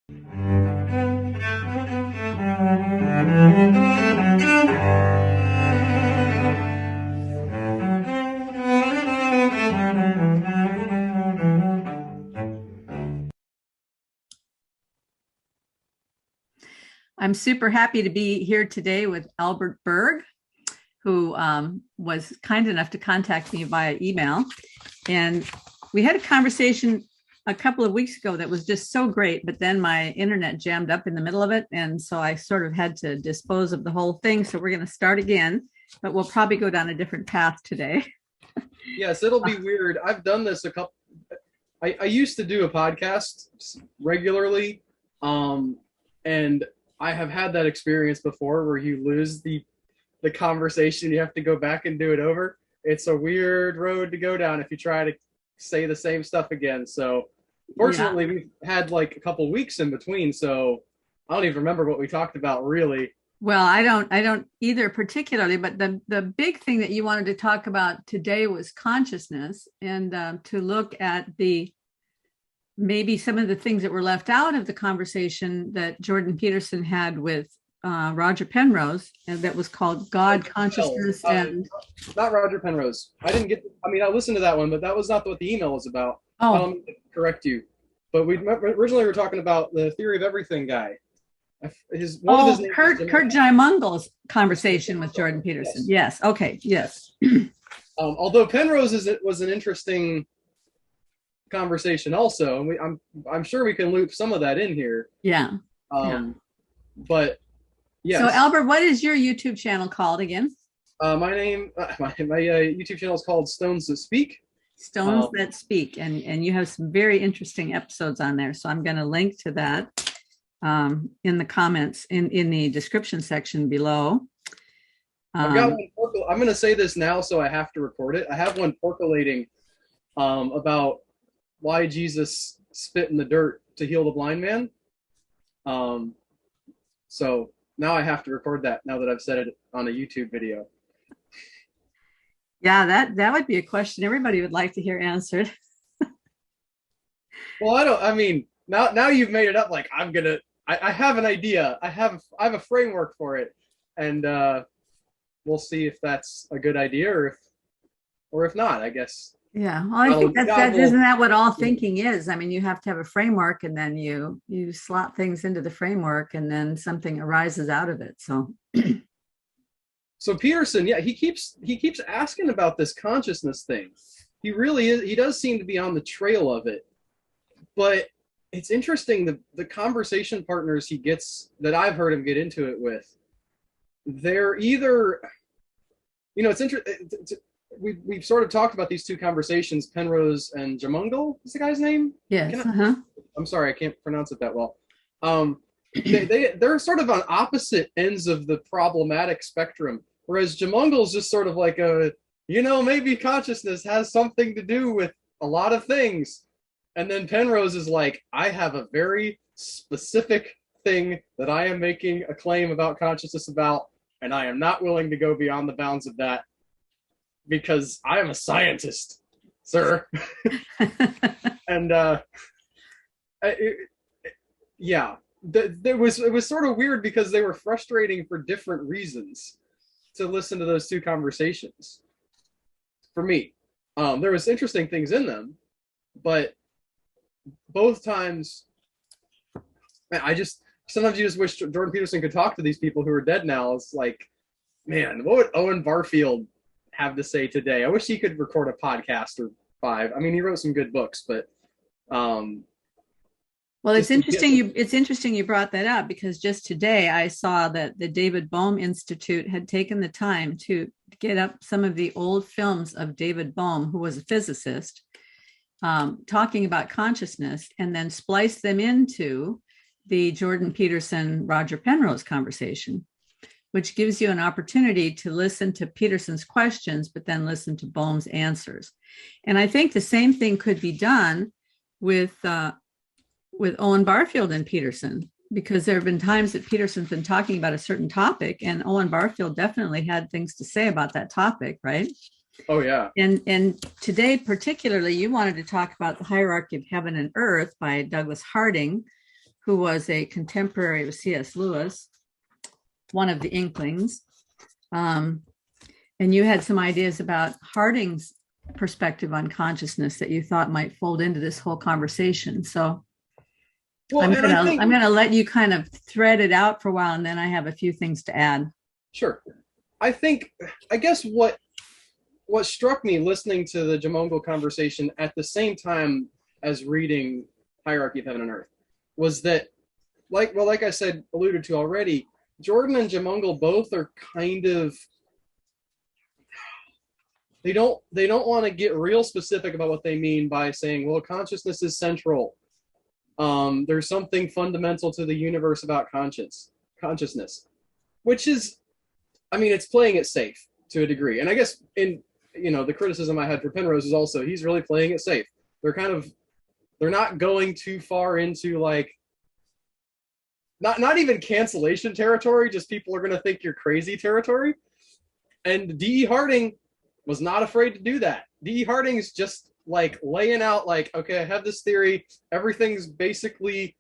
I'm super happy to be here today with Albert Berg, who was kind enough to contact me via email. And we had a conversation a couple of weeks ago that was just so great, but then my internet jammed up in the middle of it. And so I sort of had to dispose of the whole thing. So we're going to start again, but we'll probably go down a different path today. Yes, it'll be weird. I've done this I used to do a podcast regularly, and I have had that experience before where you lose the conversation. You have to go back and do it over. It's a weird road to go down if you try to say the same stuff again. So fortunately, we've had like a couple weeks in between, so I don't even remember what we talked about really. Well, I don't either particularly, but the big thing that you wanted to talk about today was consciousness, and to look at maybe some of the things that were left out of the conversation that Jordan Peterson had with Roger Penrose, and that was called God, Consciousness, and not Roger Penrose. I listened to that one, but that was not what the email was about. Oh, correct you. But we originally were talking about the theory of everything guy. Kurt Jaimungal's conversation with Jordan Peterson. Yes. Okay. Yes. Although Penrose was an interesting conversation also, and I'm sure we can loop some of that in here. Yeah. But yeah. So Albert, what is your YouTube channel called again? My YouTube channel is called Stones That Speak. Stones That Speak, and you have some very interesting episodes on there. So I'm going to link to that in the comments in the description section below. I've got one. I'm going to say this now, so I have to record it. I have one percolating about why Jesus spit in the dirt to heal the blind man. So now I have to record that now that I've said it on a YouTube video. Yeah, that would be a question everybody would like to hear answered. Well, now you've made it up. Like I have an idea. I have a framework for it, and we'll see if that's a good idea or if not, I guess. Yeah, well, I think isn't that what all thinking is? I mean, you have to have a framework, and then you slot things into the framework, and then something arises out of it. So Peterson, yeah, he keeps asking about this consciousness thing. He really is. He does seem to be on the trail of it, but it's interesting the conversation partners he gets that I've heard him get into it with. They're either, it's interesting. We've sort of talked about these two conversations, Penrose and Jaimungal is the guy's name? Yes. I'm sorry, I can't pronounce it that well. They're sort of on opposite ends of the problematic spectrum, whereas Jaimungal's just sort of like maybe consciousness has something to do with a lot of things. And then Penrose is like, I have a very specific thing that I am making a claim about consciousness about, and I am not willing to go beyond the bounds of that. Because I am a scientist, sir. And it was sort of weird because they were frustrating for different reasons to listen to those two conversations. For me, there was interesting things in them, but both times, man, sometimes you just wish Jordan Peterson could talk to these people who are dead now. It's like, man, what would Owen Barfield have to say today? I wish he could record a podcast or 5. I mean, he wrote some good books, but well, it's interesting you brought that up, because just today I saw that the David Bohm Institute had taken the time to get up some of the old films of David Bohm, who was a physicist, talking about consciousness, and then splice them into the Jordan Peterson, Roger Penrose conversation, which gives you an opportunity to listen to Peterson's questions, but then listen to Bohm's answers. And I think the same thing could be done with Owen Barfield and Peterson, because there have been times that Peterson's been talking about a certain topic, and Owen Barfield definitely had things to say about that topic, right? Oh, yeah. And today, particularly, you wanted to talk about The Hierarchy of Heaven and Earth by Douglas Harding, who was a contemporary of C.S. Lewis, one of the Inklings. And you had some ideas about Harding's perspective on consciousness that you thought might fold into this whole conversation. So I'm gonna let you kind of thread it out for a while, and then I have a few things to add. Sure. I guess what struck me listening to the Jamungal conversation at the same time as reading Hierarchy of Heaven and Earth was that, like I said, alluded to already, Jordan and Jamungal both are kind of, they don't want to get real specific about what they mean by saying, well, consciousness is central. There's something fundamental to the universe about consciousness, which is, I mean, it's playing it safe to a degree. And I guess the criticism I had for Penrose is also, he's really playing it safe. They're not going too far into like, not even cancellation territory, just people are going to think you're crazy territory. And D.E. Harding was not afraid to do that. D.E. Harding's just like laying out like, okay, I have this theory. Everything's basically,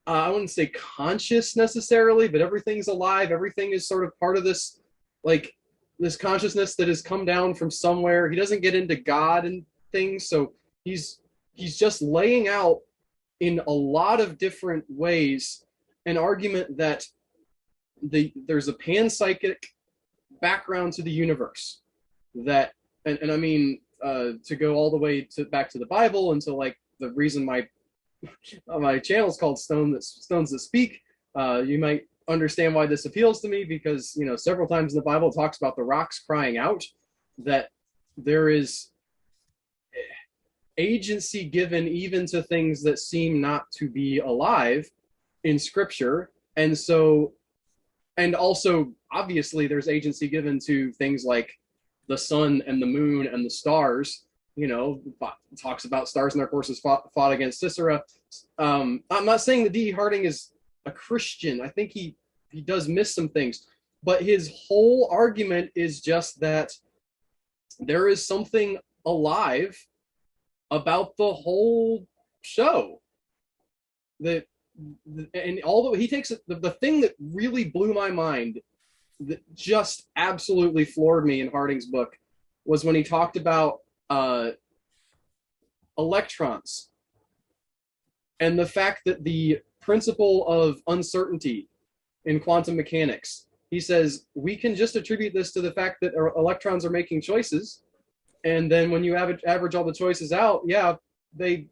I wouldn't say conscious necessarily, but everything's alive. Everything is sort of part of this, like this consciousness that has come down from somewhere. He doesn't get into God and things. So he's just laying out in a lot of different ways an argument that there's a panpsychic background to the universe that, and I mean, to go all the way back to the Bible, and so like the reason my channel is called Stones That Speak, you might understand why this appeals to me, because several times in the Bible it talks about the rocks crying out, that there is agency given even to things that seem not to be alive in Scripture. And also obviously there's agency given to things like the sun and the moon and the stars. Talks about stars in their courses fought against Sisera. I'm not saying that D.E. Harding is a Christian. I think he does miss some things, but his whole argument is just that there is something alive about the whole show. And although he takes it, the thing that really blew my mind, that just absolutely floored me in Harding's book, was when he talked about electrons and the fact that the principle of uncertainty in quantum mechanics, he says, we can just attribute this to the fact that electrons are making choices, and then when you average all the choices out, yeah, they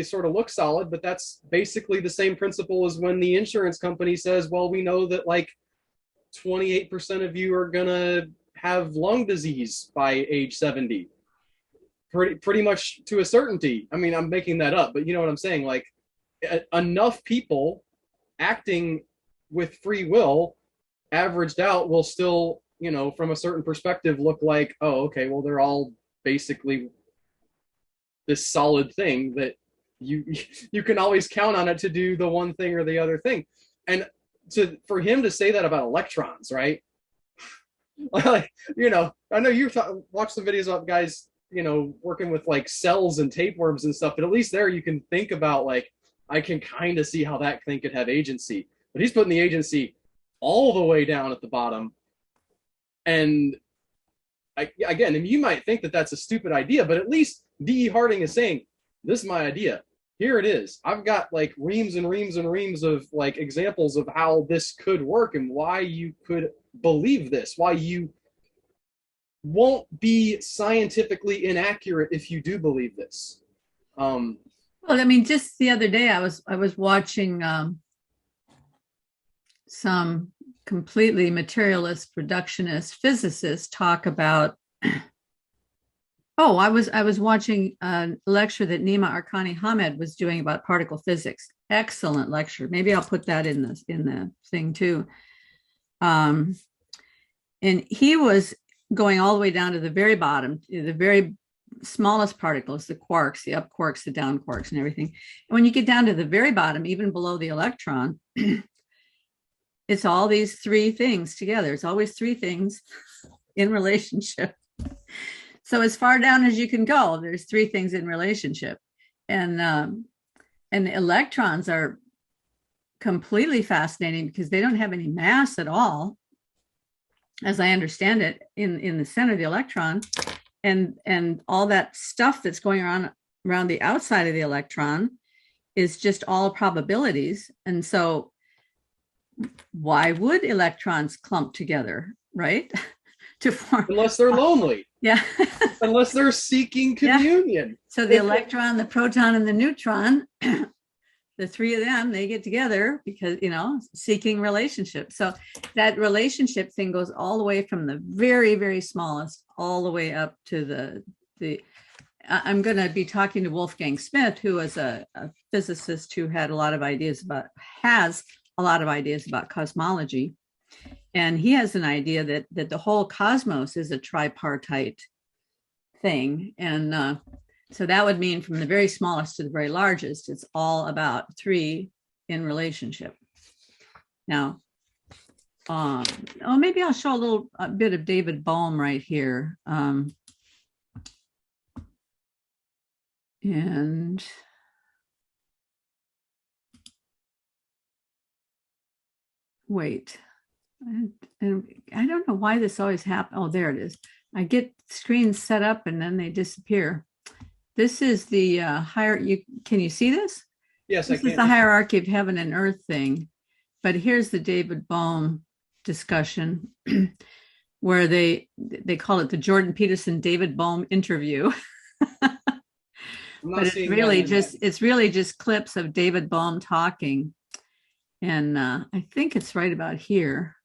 sort of look solid, but that's basically the same principle as when the insurance company says, well, we know that like 28% of you are gonna have lung disease by age 70. Pretty much to a certainty. I mean, I'm making that up, but you know what I'm saying? Like, enough people acting with free will averaged out will still, from a certain perspective, look like, oh, okay, well, they're all basically this solid thing that you can always count on it to do the one thing or the other thing. And for him to say that about electrons, right? Like, I know you've watched some videos about guys, working with like cells and tapeworms and stuff, but at least there you can think about, like, I can kind of see how that thing could have agency. But he's putting the agency all the way down at the bottom. And again, and you might think that that's a stupid idea, but at least D.E. Harding is saying, this is my idea. Here it is. I've got like reams and reams and reams of like examples of how this could work and why you could believe this, why you won't be scientifically inaccurate if you do believe this. Well, I mean, just the other day I was watching some completely materialist reductionist physicists talk about I was watching a lecture that Nima Arkani Hamed was doing about particle physics. Excellent lecture. Maybe I'll put that in the thing too. And he was going all the way down to the very bottom, the very smallest particles, the quarks, the up quarks, the down quarks, and everything. And when you get down to the very bottom, even below the electron, it's all these three things together. It's always three things in relationship. So as far down as you can go, there's three things in relationship. And And electrons are completely fascinating because they don't have any mass at all, as I understand it, in the center of the electron, and all that stuff that's going on around the outside of the electron is just all probabilities. And so why would electrons clump together, right? To form, unless they're lonely. Yeah. Unless they're seeking communion. Yeah. So the electron, the proton, and the neutron, the three of them, they get together because, seeking relationship. So that relationship thing goes all the way from the very, very smallest all the way up to the I'm going to be talking to Wolfgang Smith, who is a physicist who has a lot of ideas about cosmology. And he has an idea that the whole cosmos is a tripartite thing. And so that would mean from the very smallest to the very largest, it's all about three in relationship. Now, maybe I'll show a bit of David Bohm right here. And wait, and I don't know why this always happens. Oh, there it is. I get screens set up and then they disappear. This is the can you see this? Yes, I can. This is the hierarchy of heaven and earth thing. But here's the David Bohm discussion where they call it the Jordan Peterson David Bohm interview. But it's really just clips of David Bohm talking. And I think it's right about here.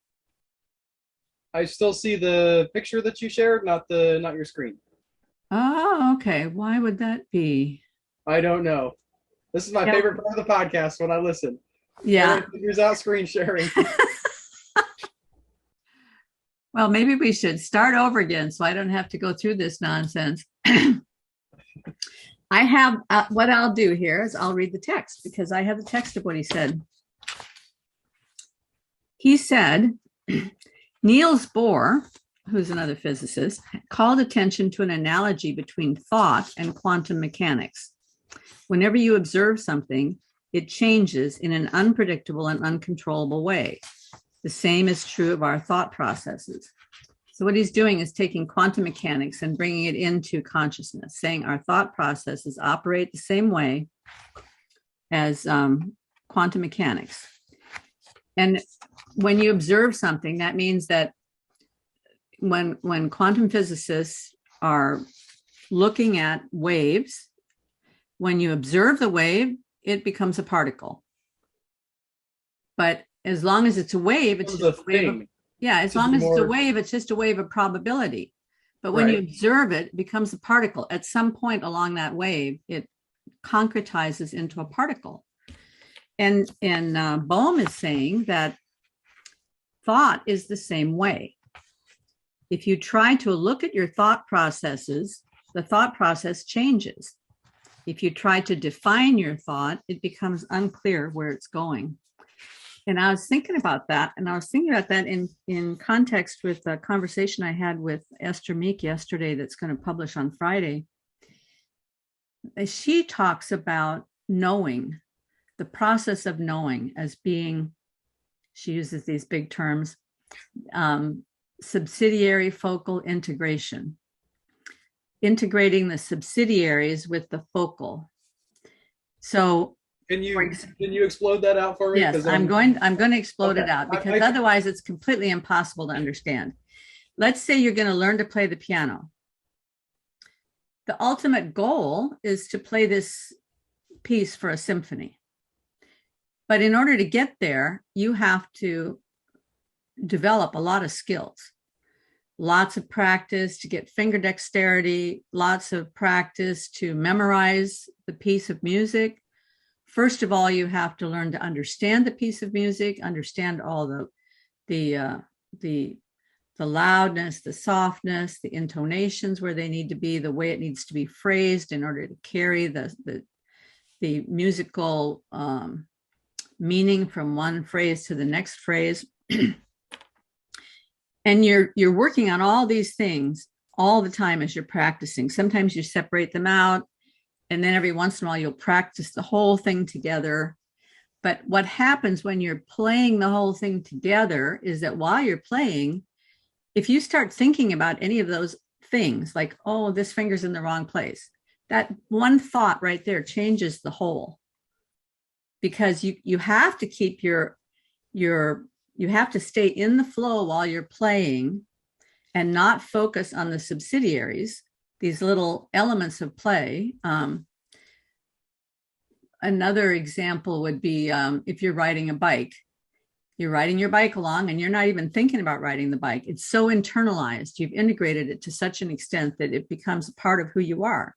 I still see the picture that you shared, not your screen. Oh, okay. Why would that be? I don't know. This is my favorite part of the podcast when I listen. Yeah. Figures out screen sharing. Well, maybe we should start over again so I don't have to go through this nonsense. I have what I'll do here is I'll read the text because I have the text of what he said. He said, Niels Bohr, who's another physicist, called attention to an analogy between thought and quantum mechanics. Whenever you observe something, it changes in an unpredictable and uncontrollable way. The same is true of our thought processes. So what he's doing is taking quantum mechanics and bringing it into consciousness, saying our thought processes operate the same way as quantum mechanics. And when you observe something, that means that when quantum physicists are looking at waves, when you observe the wave, it becomes a particle. But as long as it's a wave, it's just a wave. As long as it's a wave, it's just a wave of probability. But when you observe it, it becomes a particle. At some point along that wave, it concretizes into a particle. And Bohm is saying that thought is the same way. If you try to look at your thought processes, the thought process changes. If you try to define your thought, it becomes unclear where it's going. And I was thinking about that, in context with a conversation I had with Esther Meek yesterday that's going to publish on Friday. She talks about knowing, the process of knowing as being, she uses these big terms, subsidiary focal integration, integrating the subsidiaries with the focal. So Can you explode that out for me? Yes, I'm going to explode it out because otherwise it's completely impossible to understand. Let's say you're going to learn to play the piano. The ultimate goal is to play this piece for a symphony. But in order to get there, you have to develop a lot of skills, lots of practice to get finger dexterity, lots of practice to memorize the piece of music. First of all, you have to learn to understand the piece of music, understand all the loudness, the softness, the intonations where they need to be, the way it needs to be phrased in order to carry the musical meaning from one phrase to the next phrase. And you're working on all these things all the time as you're practicing. Sometimes you separate them out. And then every once in a while, you'll practice the whole thing together. But what happens when you're playing the whole thing together is that while you're playing, if you start thinking about any of those things, like, oh, this finger's in the wrong place, that one thought right there changes the whole. Because you have to keep you have to stay in the flow while you're playing and not focus on the subsidiaries, these little elements of play. Another example would be if you're riding a bike, you're riding your bike along and you're not even thinking about riding the bike. It's so internalized. You've integrated it to such an extent that it becomes a part of who you are.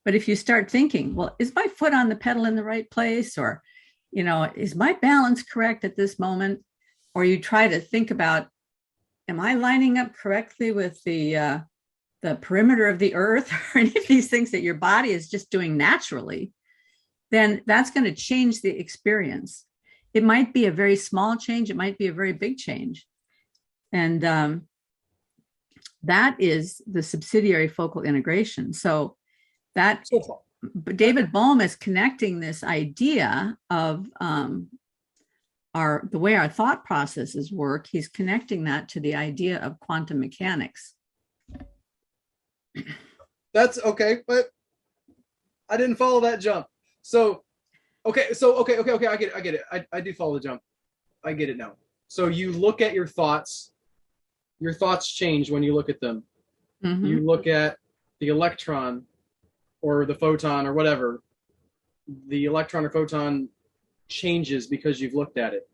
But if you start thinking, well, is my foot on the pedal in the right place? Or, is my balance correct at this moment? Or you try to think about, am I lining up correctly with the perimeter of the earth, or any of these things that your body is just doing naturally, then that's going to change the experience. It might be a very small change. It might be a very big change. And that is the subsidiary focal integration. So that David Bohm is connecting this idea of the way our thought processes work. He's connecting that to the idea of quantum mechanics. That's okay, but I didn't follow that jump. Okay, I get it. I do follow the jump. I get it now. So you look at your thoughts change when you look at them. Mm-hmm. You look at the electron or the photon or whatever. The electron or photon changes because you've looked at it.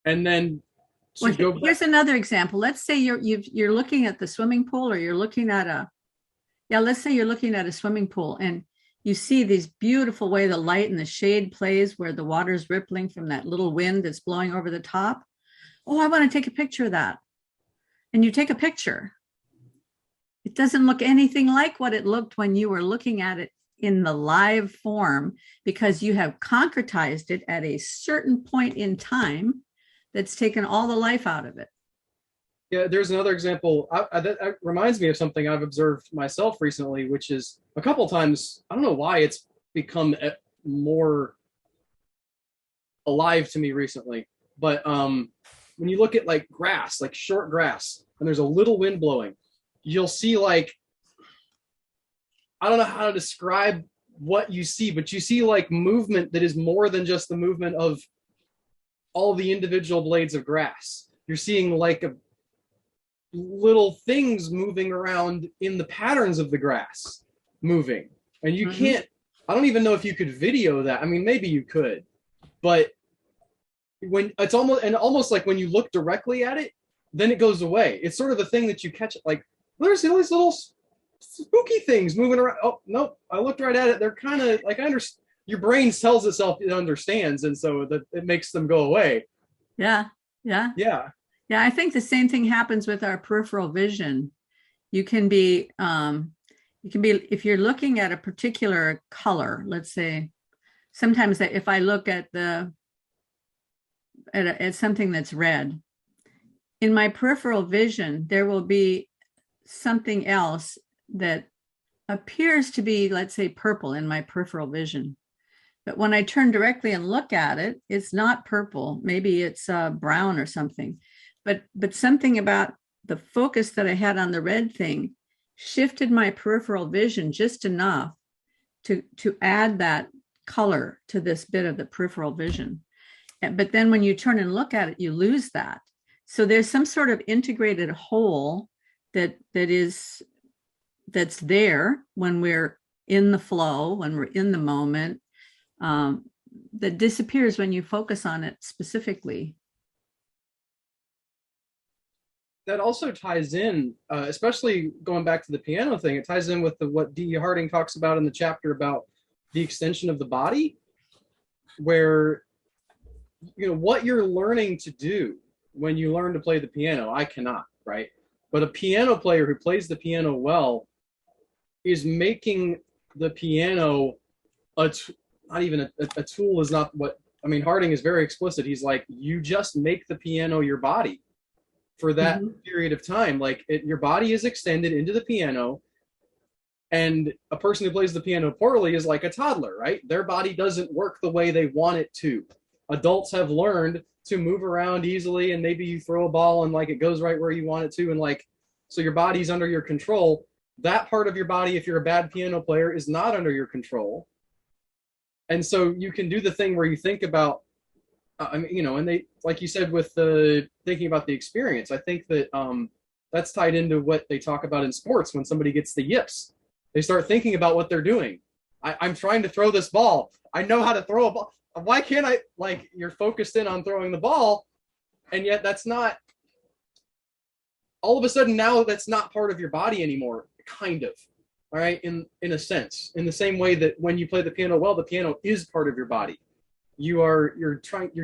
And then here's another example. Let's say you're looking at the swimming pool, or you're looking at let's say you're looking at a swimming pool, and you see these beautiful way the light and the shade plays where the water's rippling from that little wind that's blowing over the top. Oh, I want to take a picture of that. And you take a picture. It doesn't look anything like what it looked when you were looking at it in the live form, because you have concretized it at a certain point in time that's taken all the life out of it. Yeah, there's another example. That reminds me of something I've observed myself recently, which is a couple times, I don't know why it's become more alive to me recently, but when you look at like grass, like short grass, and there's a little wind blowing, you'll see like, I don't know how to describe what you see, but you see like movement that is more than just the movement of all the individual blades of grass. You're seeing like little things moving around in the patterns of the grass moving. And you can't, I don't even know if you could video that. I mean, maybe you could, but when it's almost like when you look directly at it, then it goes away. It's sort of a thing that you catch, like, there's all these little spooky things moving around. Oh, nope, I looked right at it. They're kind of like, your brain tells itself it understands, and so that it makes them go away. Yeah. I think the same thing happens with our peripheral vision. You can be if you're looking at a particular color, let's say, sometimes if I look at at something that's red, in my peripheral vision, there will be something else that appears to be, let's say, purple in my peripheral vision. But when I turn directly and look at it, it's not purple. Maybe it's brown or something. But something about the focus that I had on the red thing shifted my peripheral vision just enough to add that color to this bit of the peripheral vision. But then when you turn and look at it, you lose that. So there's some sort of integrated whole that's there when we're in the flow, when we're in the moment, that disappears when you focus on it specifically. That also ties in, especially going back to the piano thing, it ties in with what Deharting talks about in the chapter about the extension of the body, where, what you're learning to do when you learn to play the piano, I cannot, right? But a piano player who plays the piano well is making the piano not even a tool is not what, I mean, Harding is very explicit. He's like, you just make the piano your body for that period of time. Like your body is extended into the piano, And a person who plays the piano poorly is like a toddler, right? Their body doesn't work the way they want it to. Adults have learned to move around easily, and maybe you throw a ball and like it goes right where you want it to, and like so your body's under your control. That part of your body, if you're a bad piano player, is not under your control. And so you can do the thing where you think about, I mean, you know, and they, like you said, with the thinking about the experience, I think that that's tied into what they talk about in sports when somebody gets the yips. They start thinking about what they're doing. I'm trying to throw this ball. I know how to throw a ball. Why can't I? Like, you're focused in on throwing the ball, and yet that's not, all of a sudden now that's not part of your body anymore, kind of. All right, in a sense, in the same way that when you play the piano well, the piano is part of your body. You're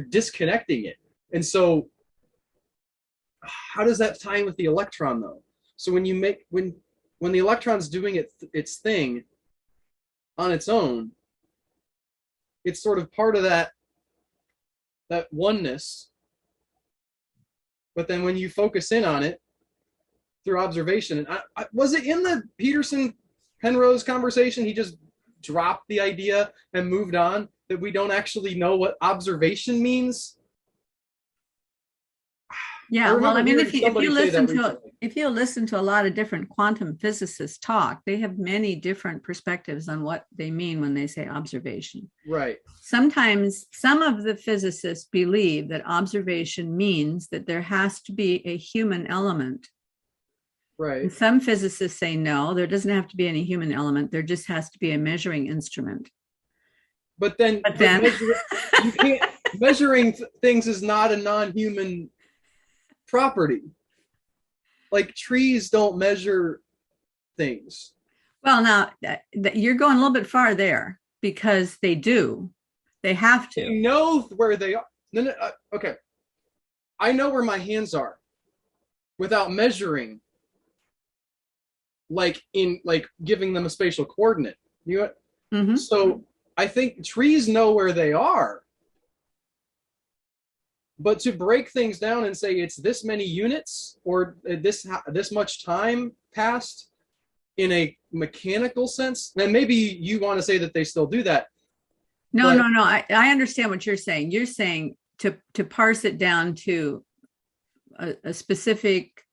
disconnecting it. And so how does that tie in with the electron though? So when the electron's doing its thing on its own, it's sort of part of that oneness. But then when you focus in on it through observation, and was it in the Peterson Penrose conversation, he just dropped the idea and moved on, that we don't actually know what observation means? Yeah, well, I mean, if you listen to a lot of different quantum physicists talk, they have many different perspectives on what they mean when they say observation. Right. Sometimes some of the physicists believe that observation means that there has to be a human element. Right. And some physicists say no, there doesn't have to be any human element. There just has to be a measuring instrument. But then you can't, measuring things is not a non-human property. Like, trees don't measure things. Well, now you're going a little bit far there, because they do. They have to. They know where they are. No, okay. I know where my hands are without measuring, like giving them a spatial coordinate. You know? Mm-hmm. So I think trees know where they are. But to break things down and say it's this many units or this much time passed in a mechanical sense, then maybe you want to say that they still do that. No. I understand what you're saying. You're saying to parse it down to a specific,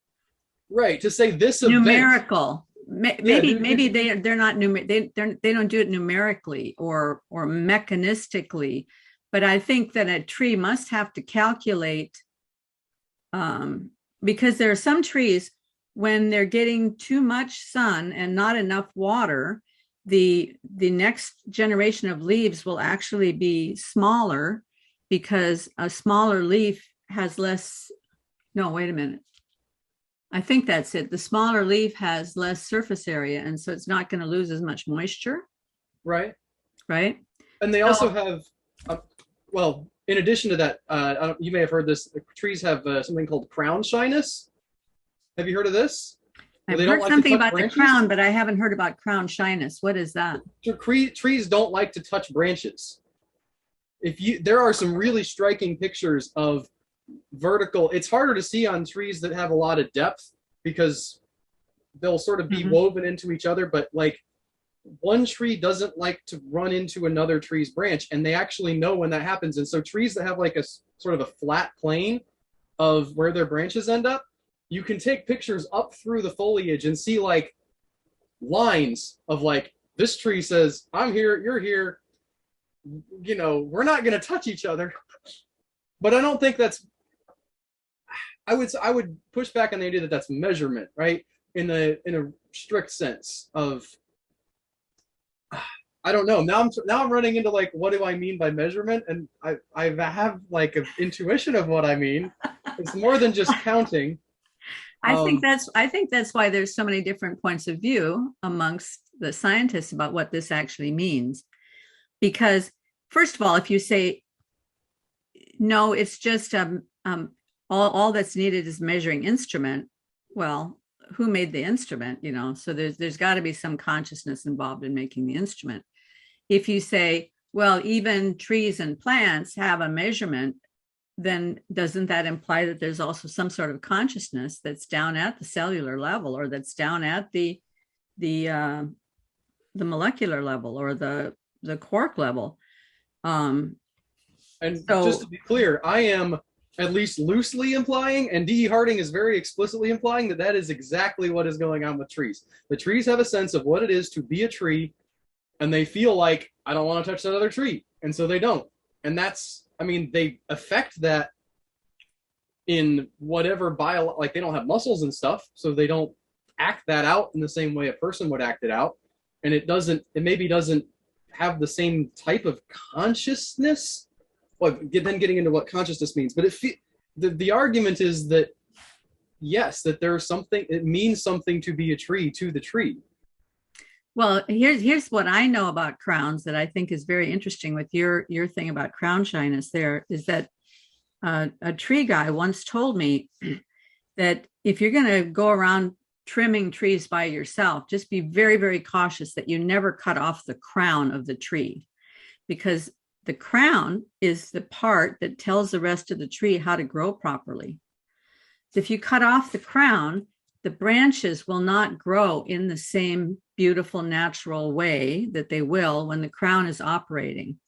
right? To say this numerical. Event. Maybe they're not they don't do it numerically or mechanistically. But I think that a tree must have to calculate, because there are some trees, when they're getting too much sun and not enough water, the next generation of leaves will actually be smaller, because a smaller leaf has less. No, wait a minute. I think that's it. The smaller leaf has less surface area, and so it's not going to lose as much moisture. Right. Right. And they also have. Well, in addition to that, you may have heard this. Trees have something called crown shyness. Have you heard of this? I've heard something about the crown, but I haven't heard about crown shyness. What is that? Trees don't like to touch branches. There are some really striking pictures of vertical. It's harder to see on trees that have a lot of depth because they'll sort of be woven into each other. But like, one tree doesn't like to run into another tree's branch, and they actually know when that happens. And so trees that have like a sort of a flat plane of where their branches end up, you can take pictures up through the foliage and see like lines of like, this tree says, I'm here, you're here, you know, we're not going to touch each other. But I don't think that's, I would push back on the idea that that's measurement, right? In a strict sense of, I don't know. Now I'm running into like, what do I mean by measurement? And I have like an intuition of what I mean. It's more than just counting. I think that's why there's so many different points of view amongst the scientists about what this actually means. Because first of all, if you say, no, it's just all that's needed is measuring instrument. Well, who made the instrument? You know, so there's got to be some consciousness involved in making the instrument. If you say, well, even trees and plants have a measurement, then doesn't that imply that there's also some sort of consciousness that's down at the cellular level, or that's down at the the molecular level or the quark level. Um, And just to so be clear, I am at least loosely implying, and Deharting is very explicitly implying, that that is exactly what is going on with trees. The trees have a sense of what it is to be a tree, and they feel like, I don't want to touch that other tree, and so they don't. And that's, I mean, they affect that in whatever like they don't have muscles and stuff, so they don't act that out in the same way a person would act it out. And it maybe doesn't have the same type of consciousness. Well, then getting into what consciousness means, but the argument is that yes, that there's something, it means something to be a tree to the tree. well, here's what I know about crowns that I think is very interesting with your thing about crown shyness. There is that a tree guy once told me that if you're going to go around trimming trees by yourself, just be very, very cautious that you never cut off the crown of the tree, because the crown is the part that tells the rest of the tree how to grow properly. If you cut off the crown, the branches will not grow in the same beautiful, natural way that they will when the crown is operating.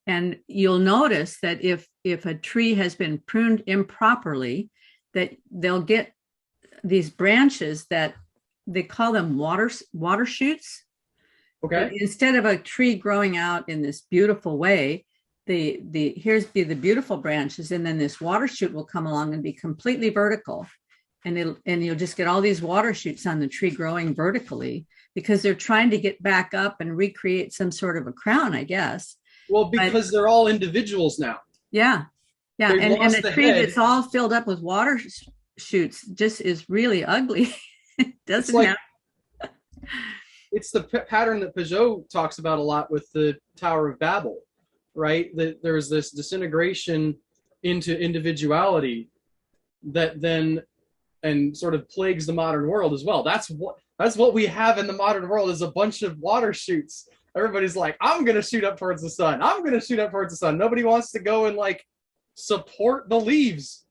And you'll notice that if a tree has been pruned improperly, that they'll get these branches that they call them water shoots. Okay. But instead of a tree growing out in this beautiful way, here's the beautiful branches, and then this water shoot will come along and be completely vertical, and you'll just get all these water shoots on the tree growing vertically because they're trying to get back up and recreate some sort of a crown, I guess. Well, because they're all individuals now. Yeah. And a tree that's all filled up with water shoots just is really ugly. It doesn't have. It's the pattern that Peugeot talks about a lot with the Tower of Babel, right? That there's this disintegration into individuality that then and sort of plagues the modern world as well. That's what we have in the modern world, is a bunch of water shoots. Everybody's like, I'm going to shoot up towards the sun. I'm going to shoot up towards the sun. Nobody wants to go and like support the leaves.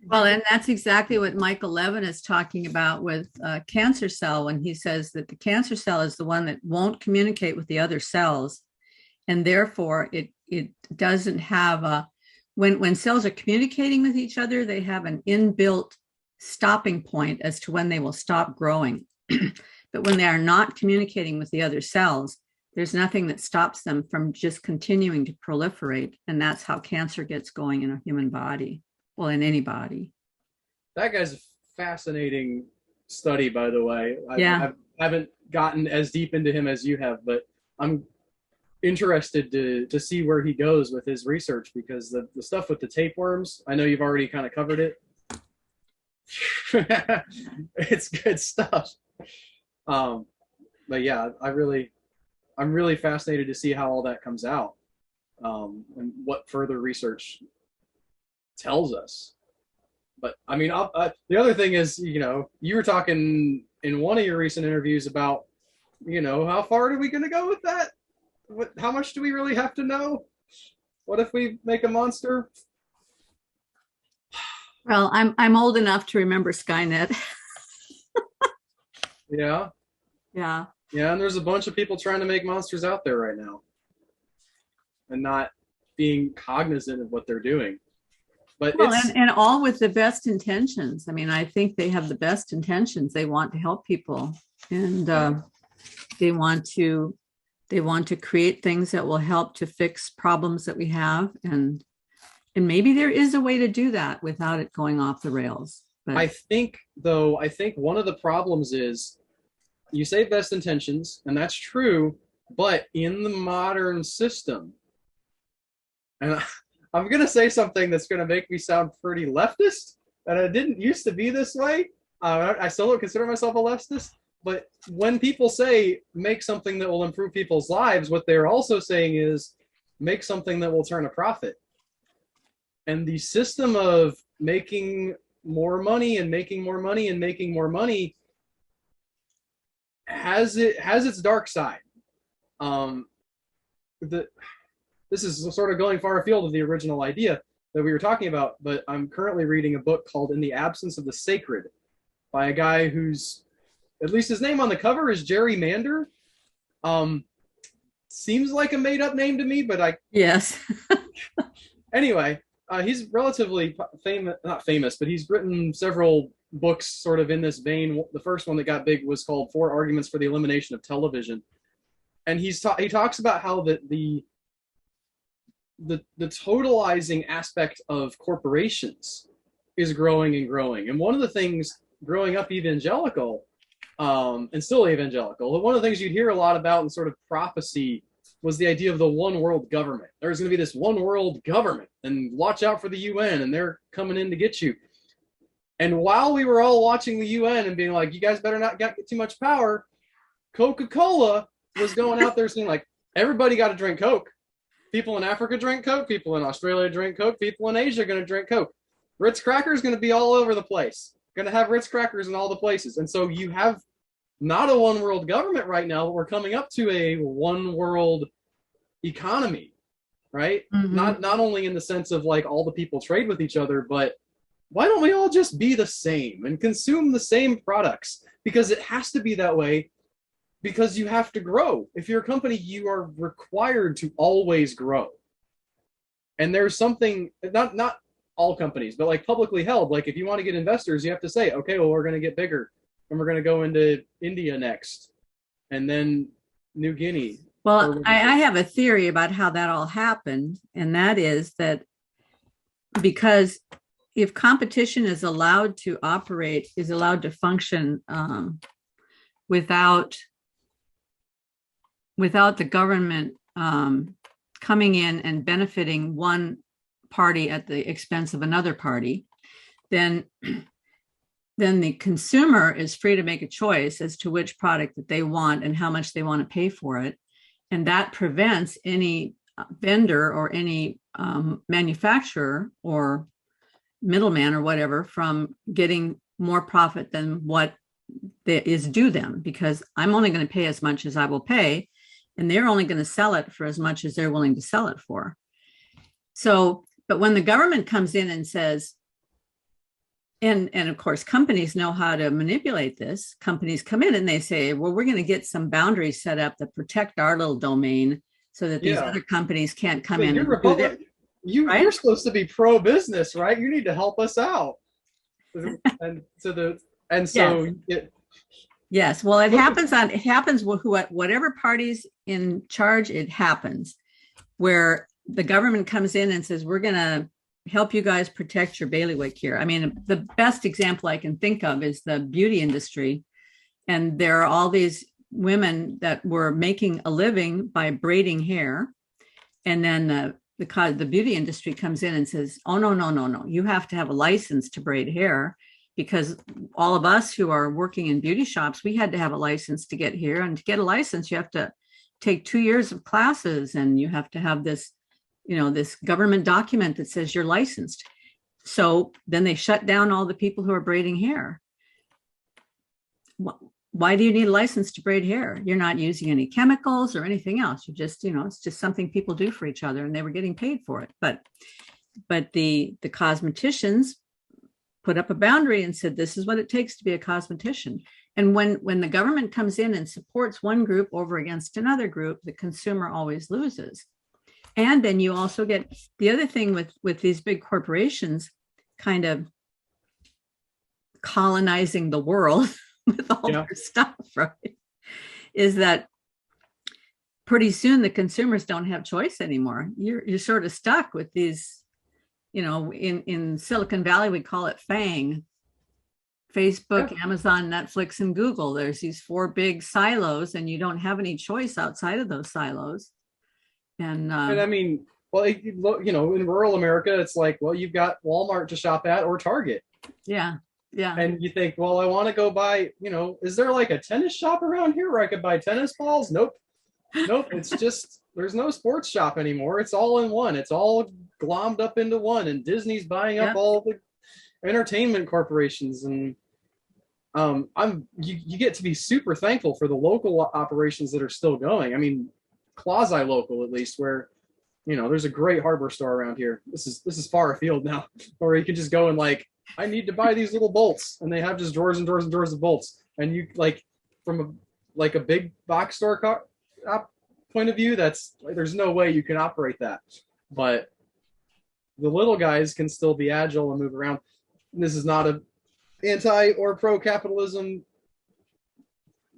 Well, and that's exactly what Michael Levin is talking about with cancer cell, when he says that the cancer cell is the one that won't communicate with the other cells. And therefore, it doesn't have when cells are communicating with each other, they have an inbuilt stopping point as to when they will stop growing. But when they are not communicating with the other cells, there's nothing that stops them from just continuing to proliferate. And that's how cancer gets going in a human body. Well, in any body. That guy's a fascinating study, by the way. I haven't gotten as deep into him as you have, but I'm interested to see where he goes with his research, because the stuff with the tapeworms, I know you've already kind of covered it. It's good stuff. But yeah, I'm really fascinated to see how all that comes out, and what further research tells us. But I mean, the other thing is, you were talking in one of your recent interviews about, how far are we going to go with that? How much do we really have to know? What if we make a monster? Well, I'm old enough to remember Skynet. Yeah. Yeah. Yeah, and there's a bunch of people trying to make monsters out there right now, and not being cognizant of what they're doing. But and all with the best intentions. I mean, I think they have the best intentions. They want to help people, and they want to create things that will help to fix problems that we have, and maybe there is a way to do that without it going off the rails. But I think one of the problems is, you say best intentions, and that's true, but in the modern system, and I'm going to say something that's going to make me sound pretty leftist, and I didn't used to be this way. I still don't consider myself a leftist, but when people say make something that will improve people's lives, what they're also saying is make something that will turn a profit. And the system of making more money and making more money and making more money has its dark side. This is sort of going far afield of the original idea that we were talking about, but I'm currently reading a book called In the Absence of the Sacred by a guy who's at least his name on the cover is Jerry Mander. Seems like a made-up name to me, but Yes. anyway, he's relatively famous, not famous, but he's written several books sort of in this vein. The first one that got big was called Four Arguments for the Elimination of Television. And he talks about how the totalizing aspect of corporations is growing and growing. And one of the things growing up evangelical, and still evangelical, one of the things you'd hear a lot about in sort of prophecy was the idea of the one world government. There's going to be this one world government, and watch out for the UN, and they're coming in to get you. And while we were all watching the UN and being like, you guys better not get too much power, Coca-Cola was going out there saying, like, everybody got to drink Coke. People in Africa drink Coke. People in Australia drink Coke. People in Asia are going to drink Coke. Ritz Crackers going to be all over the place. Going to have Ritz Crackers in all the places. And so you have not a one world government right now, but we're coming up to a one world economy, right? Mm-hmm. Not only in the sense of like all the people trade with each other, but why don't we all just be the same and consume the same products? Because it has to be that way, because you have to grow. If you're a company, you are required to always grow. And there's something, not all companies, but like publicly held, like if you want to get investors, you have to say, okay, well, we're going to get bigger and we're going to go into India next and then New Guinea. Well, I have a theory about how that all happened, and that is that because if competition is allowed to operate, is allowed to function without the government coming in and benefiting one party at the expense of another party, then the consumer is free to make a choice as to which product that they want and how much they want to pay for it. And that prevents any vendor or any manufacturer or middleman or whatever from getting more profit than what is due them, because I'm only going to pay as much as I will pay, and they're only going to sell it for as much as they're willing to sell it for. So, but when the government comes in and says, and of course, companies know how to manipulate this. Companies come in and they say, well, we're going to get some boundaries set up that protect our little domain so that these other companies can't come in. You're supposed to be pro-business, right? You need to help us out. Yes. Well, it happens with whatever party's in charge, it happens where the government comes in and says, we're going to help you guys protect your bailiwick here. I mean, the best example I can think of is the beauty industry. And there are all these women that were making a living by braiding hair. And then the beauty industry comes in and says, oh, no. You have to have a license to braid hair, because all of us who are working in beauty shops, we had to have a license to get here. And to get a license, you have to take 2 years of classes, and you have to have this government document that says you're licensed. So then they shut down all the people who are braiding hair. Why do you need a license to braid hair? You're not using any chemicals or anything else. You just, it's just something people do for each other, and they were getting paid for it. But the cosmeticians put up a boundary and said, this is what it takes to be a cosmetician. And when the government comes in and supports one group over against another group, the consumer always loses. And then you also get the other thing with these big corporations kind of colonizing the world with all their stuff, right? Is that pretty soon the consumers don't have choice anymore. You're sort of stuck with these, in Silicon Valley, we call it FANG. Facebook, Amazon, Netflix, and Google. There's these 4 big silos, and you don't have any choice outside of those silos. And I mean, well, in rural America, it's like, well, you've got Walmart to shop at or Target. Yeah. And you think, well, I want to go buy, is there like a tennis shop around here where I could buy tennis balls? Nope. It's just, there's no sports shop anymore. It's all in one. It's all glommed up into one. And Disney's buying up all the entertainment corporations. And you get to be super thankful for the local operations that are still going. I mean, quasi-local at least, where there's a great hardware store around here. This is far afield now, where you can just go and like, I need to buy these little bolts, and they have just drawers and drawers and drawers of bolts, and you like from a big box store point of view, that's like, there's no way you can operate that. But the little guys can still be agile and move around. And this is not a anti or pro capitalism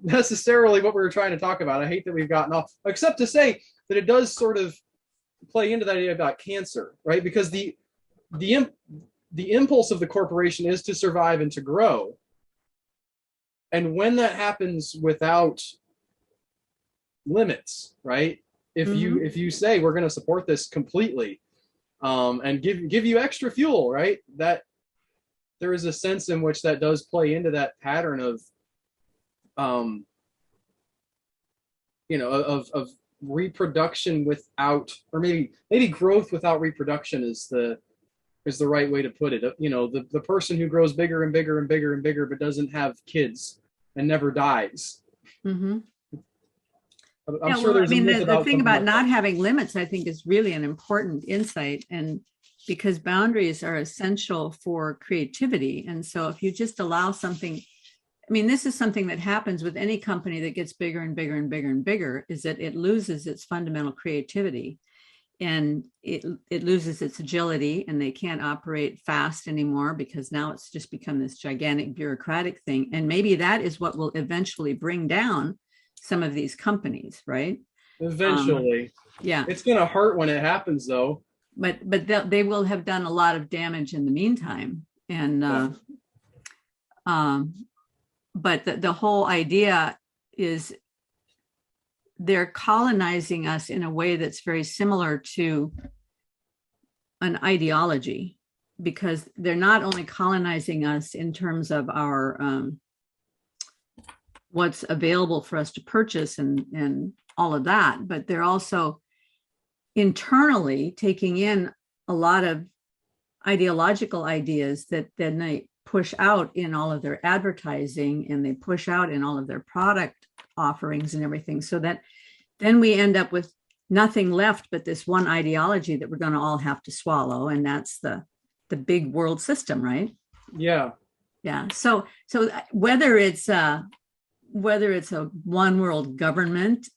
necessarily what we were trying to talk about. I hate that we've gotten off, except to say that it does sort of play into that idea about cancer, right? Because the impulse of the corporation is to survive and to grow. And when that happens without limits, right? If you say we're going to support this completely, and give you extra fuel, right? That there is a sense in which that does play into that pattern of, of reproduction without, or maybe growth without reproduction is the right way to put it. The person who grows bigger and bigger and bigger and bigger, but doesn't have kids and never dies. Mm-hmm. I'm sure there's the thing about not having limits, I think, is really an important insight, and because boundaries are essential for creativity. And so if you just allow something, I mean, this is something that happens with any company that gets bigger and bigger and bigger and bigger, is that it loses its fundamental creativity, and it loses its agility, and they can't operate fast anymore because now it's just become this gigantic bureaucratic thing. And maybe that is what will eventually bring down some of these companies, right? Eventually. Yeah. It's going to hurt when it happens, though. But they will have done a lot of damage in the meantime. And but the whole idea is they're colonizing us in a way that's very similar to an ideology, because they're not only colonizing us in terms of our what's available for us to purchase and all of that, but they're also internally taking in a lot of ideological ideas that then they push out in all of their advertising, and they push out in all of their product offerings and everything, so that then we end up with nothing left but this one ideology that we're going to all have to swallow, and that's the big world system, right? Yeah. So whether it's a one world government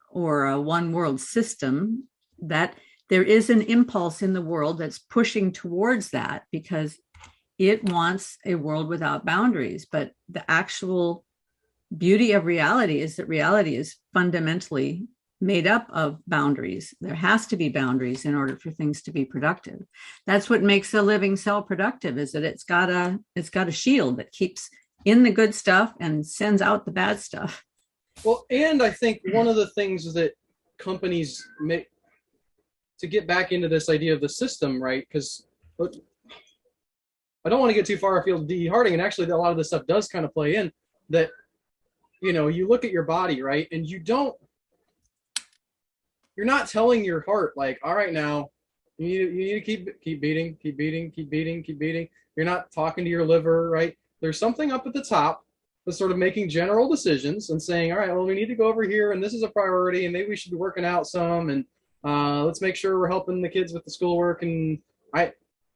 or a one world system, that there is an impulse in the world that's pushing towards that, because it wants a world without boundaries. But the actual beauty of reality is that reality is fundamentally made up of boundaries. There has to be boundaries in order for things to be productive. That's what makes a living cell productive, is that it's got a shield that keeps in the good stuff and sends out the bad stuff. Well, and I think one of the things that companies make, to get back into this idea of the system, right? Because I don't want to get too far afield of Deharting, and actually a lot of this stuff does kind of play in that, you look at your body, right? And you're not telling your heart, like, all right, now you need to keep beating. You're not talking to your liver, right? There's something up at the top that's sort of making general decisions and saying, all right, well, we need to go over here, and this is a priority, and maybe we should be working out some, and let's make sure we're helping the kids with the schoolwork, and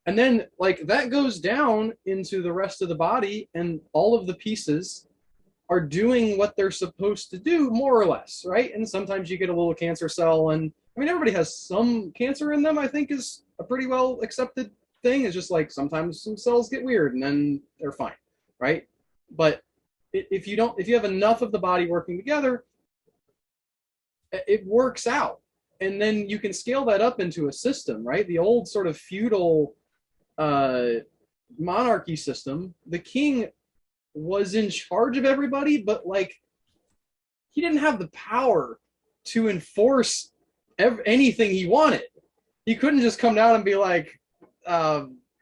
then like that goes down into the rest of the body, and all of the pieces are doing what they're supposed to do, more or less, right? And sometimes you get a little cancer cell, and I mean, everybody has some cancer in them, I think is a pretty well accepted thing. It's just like sometimes some cells get weird and then they're fine, right? But if you have enough of the body working together, it works out. And then you can scale that up into a system, right? The old sort of feudal monarchy system, the king was in charge of everybody, but like he didn't have the power to enforce anything he wanted. He couldn't just come down and be like,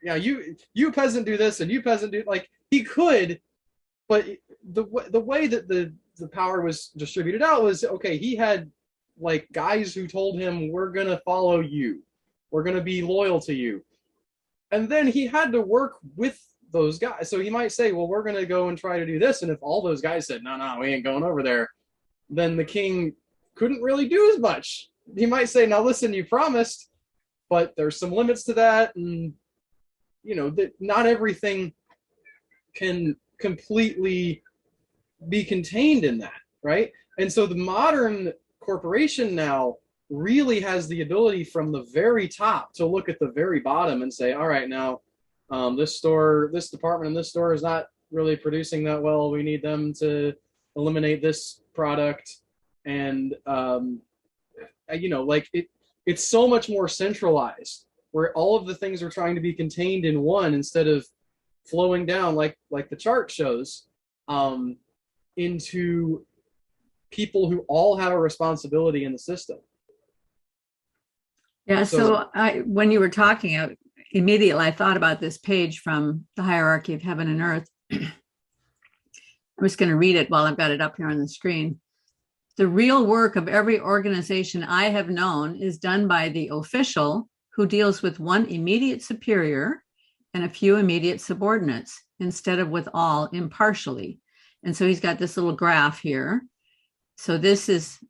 you peasant do this and you peasant do, like he could, but the way that the power was distributed out was, okay, he had like guys who told him, we're going to follow you. We're going to be loyal to you. And then he had to work with those guys. So he might say, well, we're going to go and try to do this. And if all those guys said, no, we ain't going over there, then the king couldn't really do as much. He might say, now listen, you promised, but there's some limits to that. And, that not everything can completely be contained in that, right? And so the modern corporation now really has the ability from the very top to look at the very bottom and say, all right, now this department in this store is not really producing that well. We need them to eliminate this product. And, like it's so much more centralized, where all of the things are trying to be contained in one instead of flowing down like the chart shows, into people who all have a responsibility in the system. Yeah. So when you were talking, immediately I thought about this page from the Hierarchy of Heaven and Earth. I'm just going to read it while I've got it up here on the screen. The real work of every organization I have known is done by the official who deals with one immediate superior and a few immediate subordinates, instead of with all impartially. And so he's got this little graph here. So this is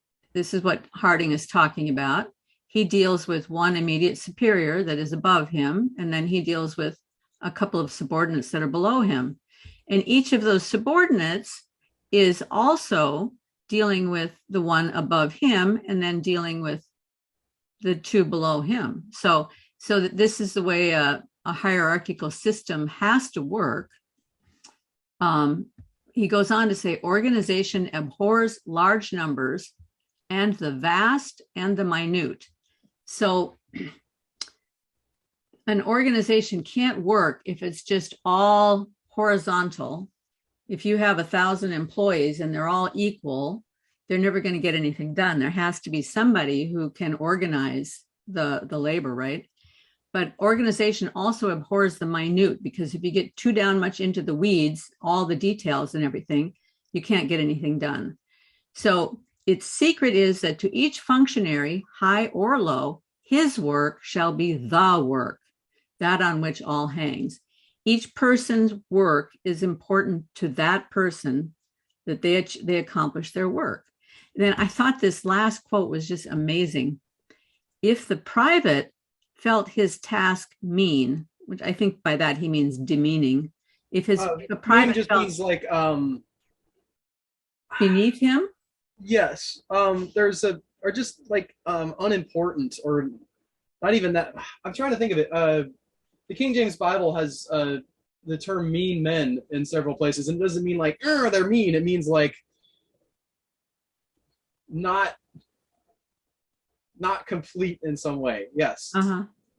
what Harding is talking about. He deals with one immediate superior that is above him, and then he deals with a couple of subordinates that are below him. And each of those subordinates is also dealing with the one above him and then dealing with the two below him. So that this is the way a hierarchical system has to work. He goes on to say, organization abhors large numbers and the vast and the minute. So an organization can't work if it's just all horizontal. If you have 1,000 employees and they're all equal, they're never going to get anything done. There has to be somebody who can organize the labor, right? But organization also abhors the minute, because if you get too down much into the weeds, all the details and everything, you can't get anything done. So its secret is that to each functionary, high or low, his work shall be the work, that on which all hangs. Each person's work is important to that person, that they accomplish their work. And then I thought this last quote was just amazing. If the private felt his task mean, which I think by that he means demeaning. If the private just means like beneath him. Yes, or just like unimportant, or not even that. I'm trying to think of it. The King James Bible has the term mean men in several places, and it doesn't mean like they're mean. It means like not complete in some way. Yes.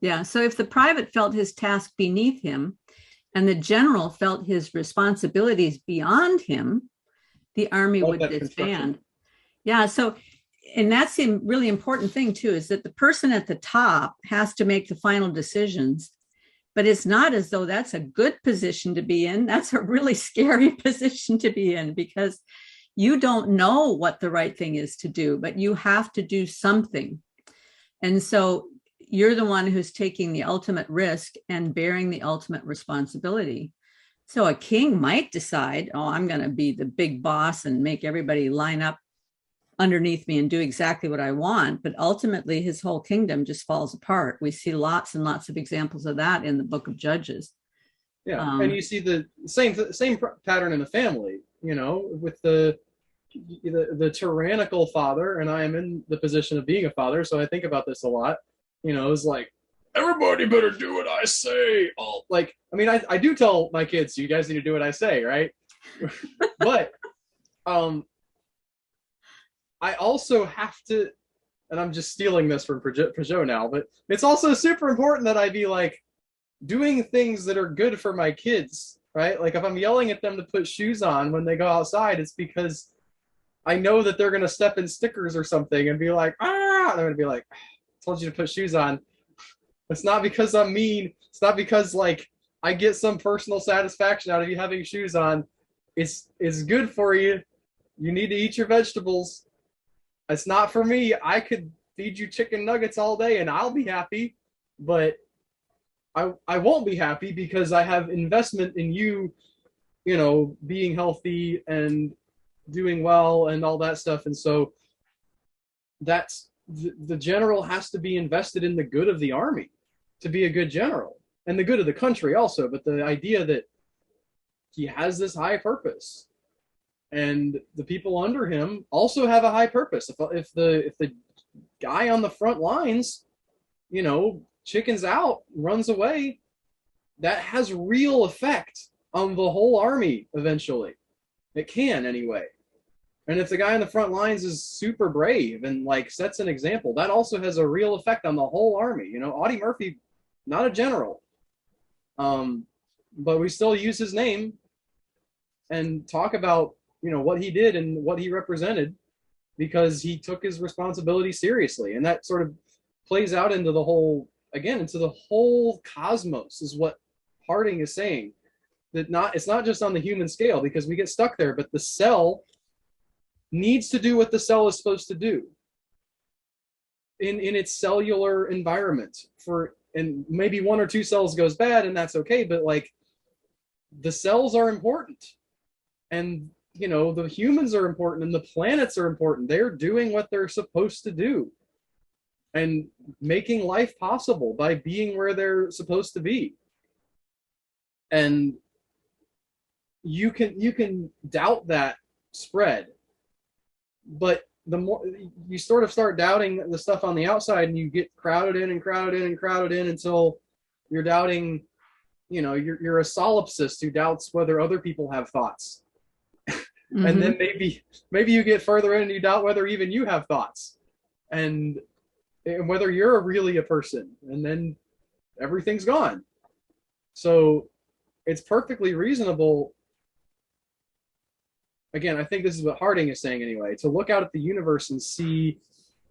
Yeah. So if the private felt his task beneath him and the general felt his responsibilities beyond him, the army would disband. Yeah. So, and that's a really important thing too, is that the person at the top has to make the final decisions, but it's not as though that's a good position to be in. That's a really scary position to be in, because you don't know what the right thing is to do, but you have to do something. And so you're the one who's taking the ultimate risk and bearing the ultimate responsibility. So a king might decide, oh, I'm going to be the big boss and make everybody line up underneath me and do exactly what I want. But ultimately, his whole kingdom just falls apart. We see lots and lots of examples of that in the book of Judges. Yeah, and you see the same pattern in the family, with the tyrannical father, and I am in the position of being a father, so I think about this a lot. It's like, everybody better do what I say. I do tell my kids, you guys need to do what I say, right? But I also have to, and I'm just stealing this from Peugeot now, but it's also super important that I be like doing things that are good for my kids, right? Like if I'm yelling at them to put shoes on when they go outside, it's because I know that they're going to step in stickers or something and be like, and they're going to be like, I told you to put shoes on. It's not because I'm mean. It's not because like I get some personal satisfaction out of you having shoes on. It's good for you. You need to eat your vegetables. It's not for me. I could feed you chicken nuggets all day and I'll be happy, but I won't be happy because I have investment in you, being healthy and doing well and all that stuff. And so that's the general has to be invested in the good of the army to be a good general, and the good of the country also. But the idea that he has this high purpose, and the people under him also have a high purpose. If the guy on the front lines, chickens out, runs away, that has real effect on the whole army eventually. It can anyway. And if the guy on the front lines is super brave and like sets an example, that also has a real effect on the whole army. Audie Murphy, not a general, but we still use his name and talk about what he did and what he represented because he took his responsibility seriously. And that sort of plays out into the whole cosmos, is what Harding is saying. That it's not just on the human scale, because we get stuck there, but the cell needs to do what the cell is supposed to do in its cellular environment. And maybe one or two cells goes bad, and that's okay, but like the cells are important, and the humans are important, and the planets are important. They're doing what they're supposed to do and making life possible by being where they're supposed to be. And you can doubt that spread, but the more you sort of start doubting the stuff on the outside, and you get crowded in until you're doubting, you're a solipsist who doubts whether other people have thoughts. Mm-hmm. And then maybe you get further in and you doubt whether even you have thoughts, and whether you're really a person, and then everything's gone. So it's perfectly reasonable. Again, I think this is what Harding is saying anyway, to look out at the universe and see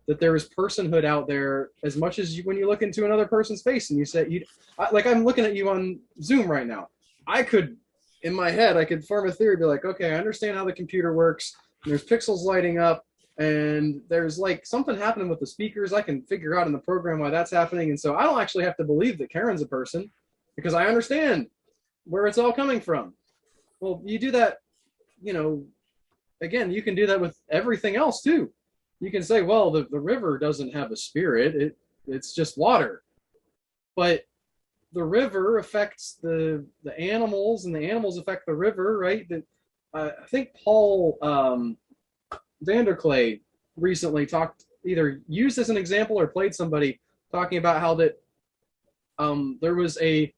that there is personhood out there as much as when you look into another person's face and you say, like I'm looking at you on Zoom right now. In my head, I could form a theory, be like, okay, I understand how the computer works. There's pixels lighting up, and there's like something happening with the speakers. I can figure out in the program why that's happening. And so I don't actually have to believe that Karen's a person, because I understand where it's all coming from. Well, you do that, again, you can do that with everything else too. You can say, well, the river doesn't have a spirit. It's just water. But the river affects the animals, and the animals affect the river, right? I think Paul Vanderklay recently either used as an example or played somebody talking about how that there was the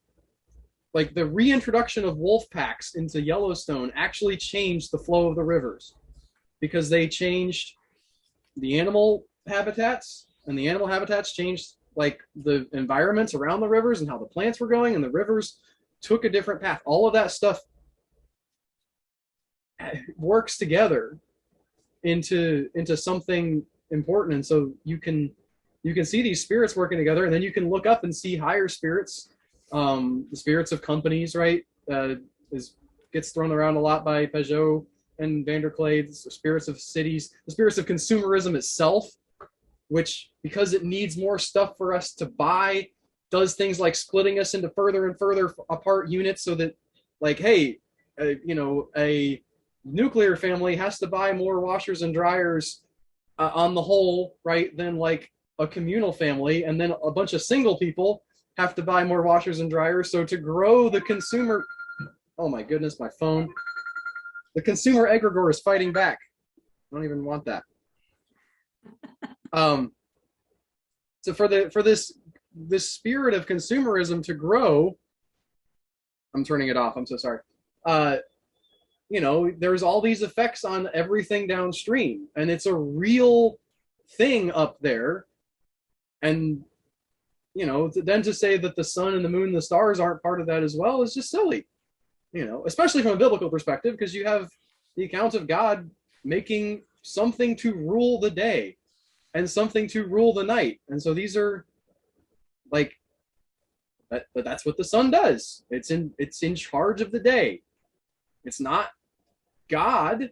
reintroduction of wolf packs into Yellowstone actually changed the flow of the rivers, because they changed the animal habitats, and the animal habitats changed like the environments around the rivers and how the plants were going, and the rivers took a different path. All of that stuff works together into something important. And so you can see these spirits working together, and then you can look up and see higher spirits. The spirits of companies, right, gets thrown around a lot by Peugeot and Vanderklay. The spirits of cities, the spirits of consumerism itself, which, because it needs more stuff for us to buy, does things like splitting us into further and further apart units, so that, like, hey, a nuclear family has to buy more washers and dryers on the whole, right, than like a communal family, and then a bunch of single people have to buy more washers and dryers. So to grow the consumer, oh my goodness, my phone. The consumer egregore is fighting back. I don't even want that. So for this spirit of consumerism to grow, I'm turning it off. I'm so sorry. There's all these effects on everything downstream, and it's a real thing up there. And then to say that the sun and the moon and the stars aren't part of that as well is just silly, especially from a biblical perspective, because you have the account of God making something to rule the day and something to rule the night. And so these are like, that's what the sun does. It's in charge of the day. It's not God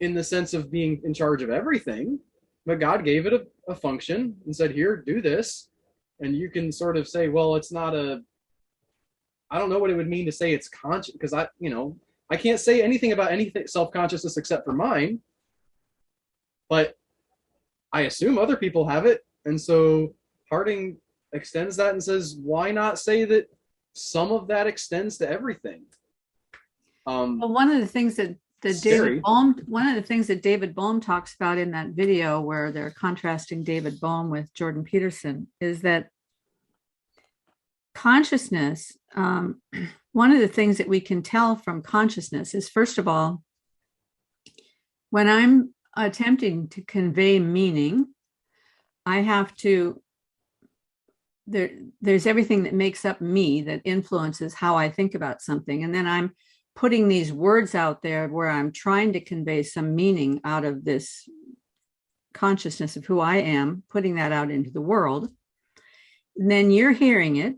in the sense of being in charge of everything, but God gave it a function and said, here, do this. And you can sort of say, well, it's not I don't know what it would mean to say it's conscious, because I can't say anything about anything self-consciousness except for mine, but I assume other people have it. And so Harding extends that and says, why not say that some of that extends to everything? Well, one of the things that scary. One of the things that David Bohm talks about in that video where they're contrasting David Bohm with Jordan Peterson is that consciousness, one of the things that we can tell from consciousness is, first of all, when I'm attempting to convey meaning, I have to, there's everything that makes up me that influences how I think about something. And then I'm putting these words out there where I'm trying to convey some meaning out of this consciousness of who I am, putting that out into the world. And then you're hearing it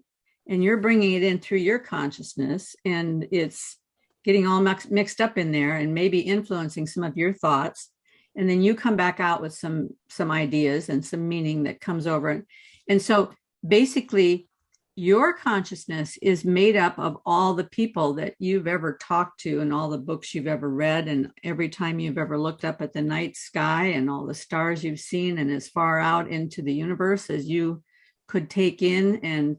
and you're bringing it in through your consciousness, and it's getting all mixed up in there and maybe influencing some of your thoughts. And then you come back out with some ideas and some meaning that comes over. And so basically, your consciousness is made up of all the people that you've ever talked to and all the books you've ever read and every time you've ever looked up at the night sky and all the stars you've seen and as far out into the universe as you could take in and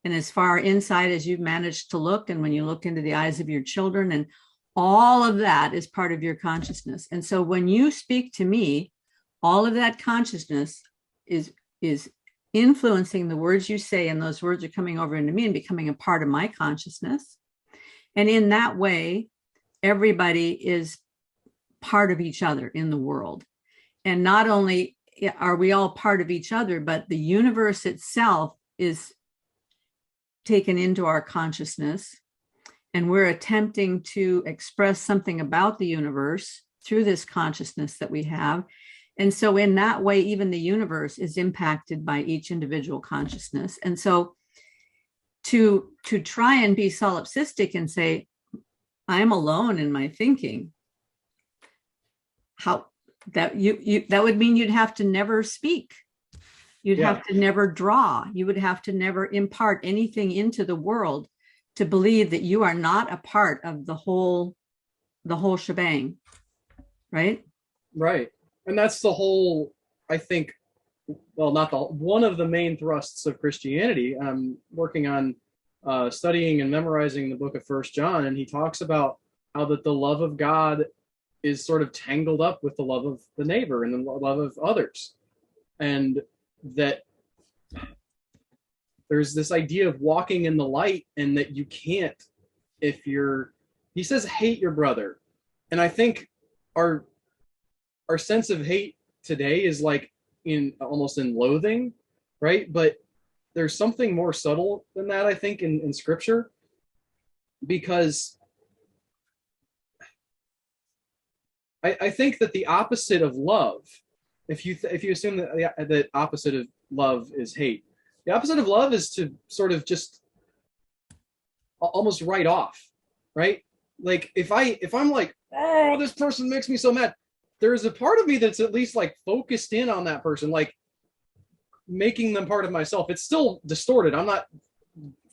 as far inside as you've managed to look. And when you look into the eyes of your children, and all of that is part of your consciousness. And so when you speak to me, all of that consciousness is influencing the words you say, and those words are coming over into me and becoming a part of my consciousness. And in that way, everybody is part of each other in the world. And not only are we all part of each other, but the universe itself is taken into our consciousness. And we're attempting to express something about the universe through this consciousness that we have. And so in that way, even the universe is impacted by each individual consciousness. And so to try and be solipsistic and say, I'm alone in my thinking, how that that would mean you'd have to never speak. You'd have to never draw. You would have to never impart anything into the world to believe that you are not a part of the whole shebang. Right? Right. And that's the whole, I think, well, not the one of the main thrusts of Christianity. I'm working on studying and memorizing the book of First John, and he talks about how that the love of God is sort of tangled up with the love of the neighbor and the love of others. And that there's this idea of walking in the light, and that you can't, if you're, he says, hate your brother. And I think our sense of hate today is like in almost in loathing, right? But there's something more subtle than that, I think, in scripture, because I think that the opposite of love, if you assume that the opposite of love is hate, the opposite of love is to sort of just almost write off, right? Like if I'm like, oh, this person makes me so mad, there's a part of me that's at least like focused in on that person, like making them part of myself. It's still distorted. I'm not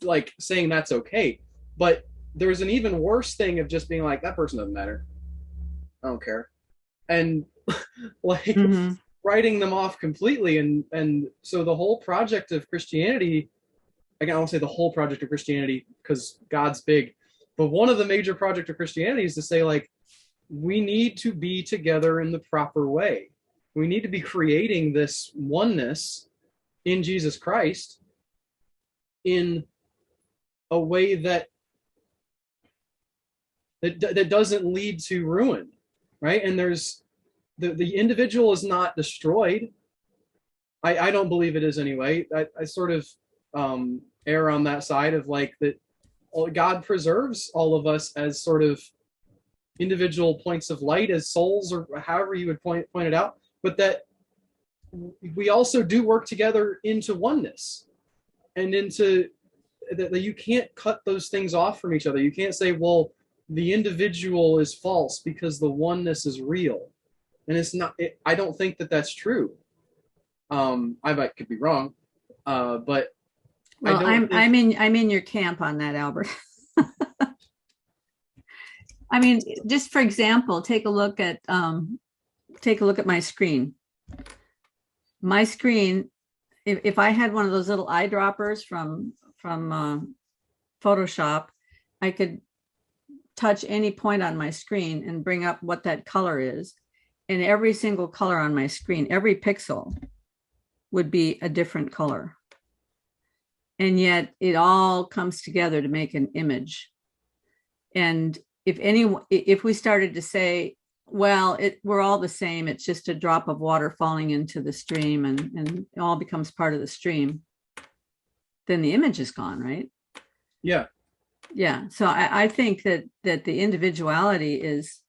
like saying that's okay, but there's an even worse thing of just being like, that person doesn't matter. I don't care. And like writing them off completely. And so the whole project of Christianity, I won't say the whole project of Christianity because God's big, but one of the major projects of Christianity is to say, like, we need to be together in the proper way. We need to be creating this oneness in Jesus Christ in a way that doesn't lead to ruin, right? And there's the individual is not destroyed. I don't believe it is anyway. I sort of err on that side of like that God preserves all of us as sort of individual points of light, as souls, or however you would point it out, but that we also do work together into oneness and into that you can't cut those things off from each other. You can't say, well, the individual is false because the oneness is real. And it's not, I don't think that that's true. I could be wrong, but well, I'm in your camp on that, Albert. I mean, just for example, take a look at my screen. My screen, if I had one of those little eyedroppers from Photoshop, I could touch any point on my screen and bring up what that color is, and every single color on my screen, every pixel would be a different color. And yet it all comes together to make an image. And if we started to say, well, we're all the same, it's just a drop of water falling into the stream and it all becomes part of the stream, then the image is gone, right? Yeah. Yeah. So I think that the individuality is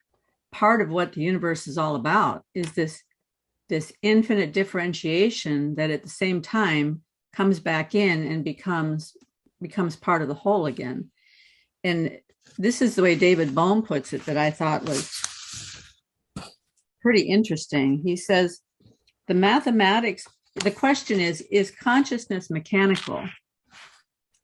part of what the universe is all about, is this infinite differentiation that at the same time comes back in and becomes part of the whole again. And this is the way David Bohm puts it that I thought was pretty interesting. He says, the question is consciousness mechanical?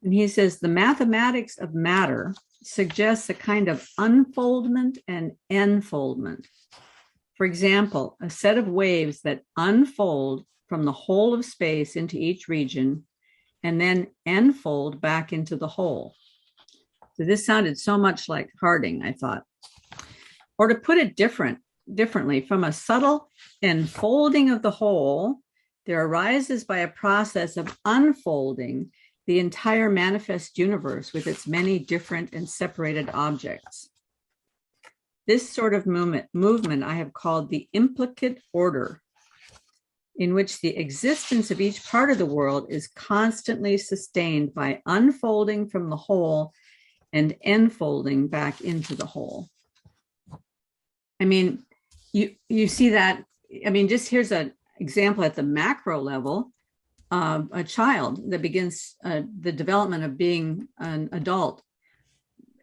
And he says, the mathematics of matter suggests a kind of unfoldment and enfoldment. For example, a set of waves that unfold from the whole of space into each region and then enfold back into the whole. So this sounded so much like Harding, I thought. Or to put it differently, from a subtle enfolding of the whole, there arises by a process of unfolding the entire manifest universe with its many different and separated objects. This sort of movement I have called the implicate order, in which the existence of each part of the world is constantly sustained by unfolding from the whole and enfolding back into the whole. I mean, you see that, I mean, just here's an example at the macro level. A child that begins the development of being an adult.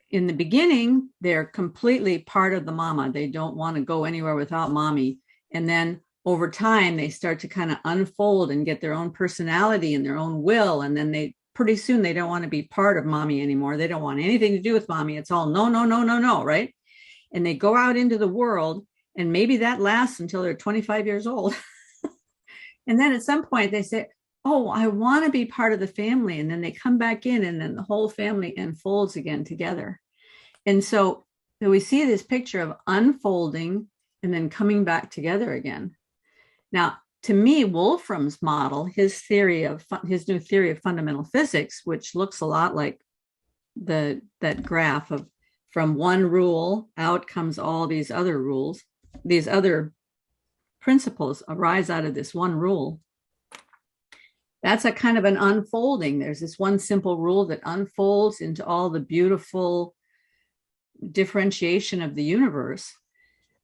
In the beginning, they're completely part of the mama. They don't want to go anywhere without mommy. And then over time, they start to kind of unfold and get their own personality and their own will. And then pretty soon they don't want to be part of mommy anymore. They don't want anything to do with mommy. It's all no, no, no, no, no, right? And they go out into the world, and maybe that lasts until they're 25 years old. And then at some point they say, oh, I want to be part of the family. And then they come back in, and then the whole family unfolds again together. And so we see this picture of unfolding and then coming back together again. Now, to me, Wolfram's model, his new theory of fundamental physics, which looks a lot like that graph of from one rule out comes all these other rules, these other principles arise out of this one rule. That's a kind of an unfolding. There's this one simple rule that unfolds into all the beautiful differentiation of the universe.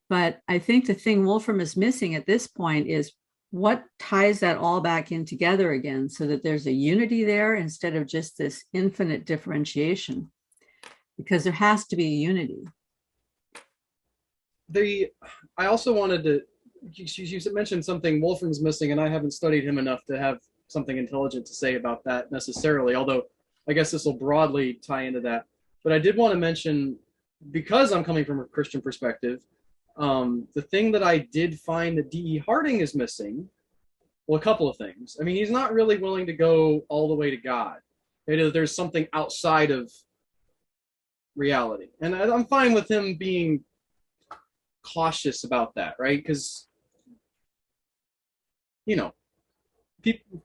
But I think the thing Wolfram is missing at this point is what ties that all back in together again so that there's a unity there instead of just this infinite differentiation, because there has to be a unity. I also wanted to, you mentioned something Wolfram's missing, and I haven't studied him enough to have something intelligent to say about that necessarily, although I guess this will broadly tie into that. But I did want to mention, because I'm coming from a Christian perspective, the thing that I did find that D.E. Harding is missing, well, a couple of things. I mean, he's not really willing to go all the way to God. There's something outside of reality. And I'm fine with him being cautious about that, right? Because, people,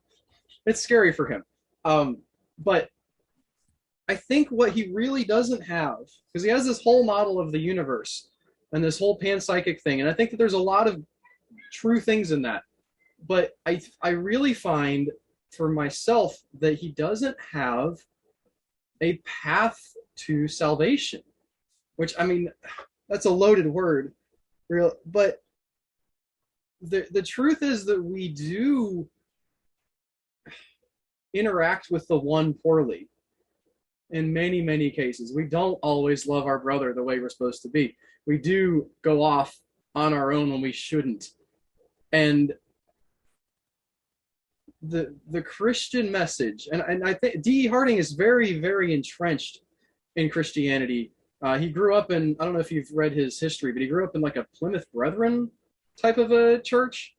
it's scary for him. But I think what he really doesn't have, because he has this whole model of the universe and this whole panpsychic thing, and I think that there's a lot of true things in that. But I really find for myself that he doesn't have a path to salvation, which, I mean, that's a loaded word, but the truth is that we do interact with the one poorly in many, many cases. We don't always love our brother the way we're supposed to be. We do go off on our own when we shouldn't. And the Christian message, and I think D.E. Harding is very, very entrenched in Christianity. He grew up in, I don't know if you've read his history, but he grew up in like a Plymouth Brethren type of a church.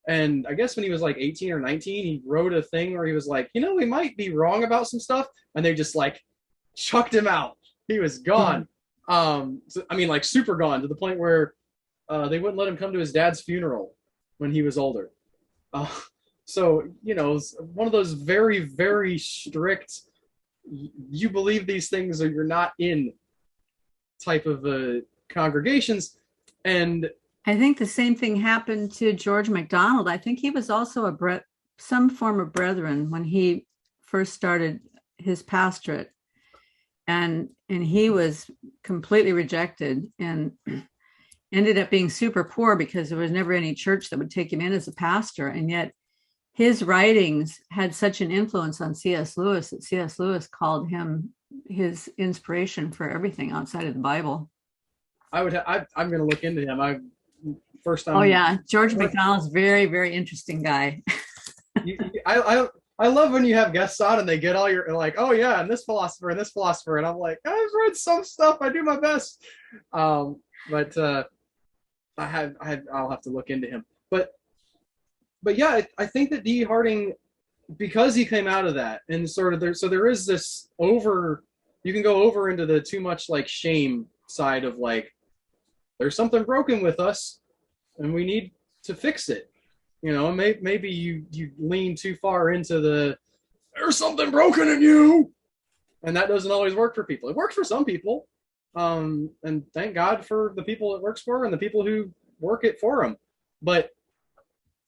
And I guess when he was like 18 or 19, he wrote a thing where he was like, we might be wrong about some stuff. And they just like chucked him out. He was gone. So, I mean, like super gone to the point where they wouldn't let him come to his dad's funeral when he was older. Uh, so, you know, it's one of those very, very strict, you believe these things or you're not in type of congregations. And I think the same thing happened to George MacDonald. I think he was also some form of brethren when he first started his pastorate, and he was completely rejected and ended up being super poor because there was never any church that would take him in as a pastor. And yet his writings had such an influence on C.S. Lewis that C.S. Lewis called him his inspiration for everything outside of the Bible. I'm going to look into him. First time. Oh yeah, George MacDonald's very, very interesting guy. I love when you have guests on and they get all your like, oh yeah, and this philosopher, and I'm like, I've read some stuff. I do my best, but I'll have to look into him. But yeah, I think that Deharting, because he came out of that and sort of there is this you can go over into the too much like shame side of like, there's something broken with us and we need to fix it. You know, maybe you lean too far into there's something broken in you, and that doesn't always work for people. It works for some people, and thank God for the people it works for and the people who work it for them. But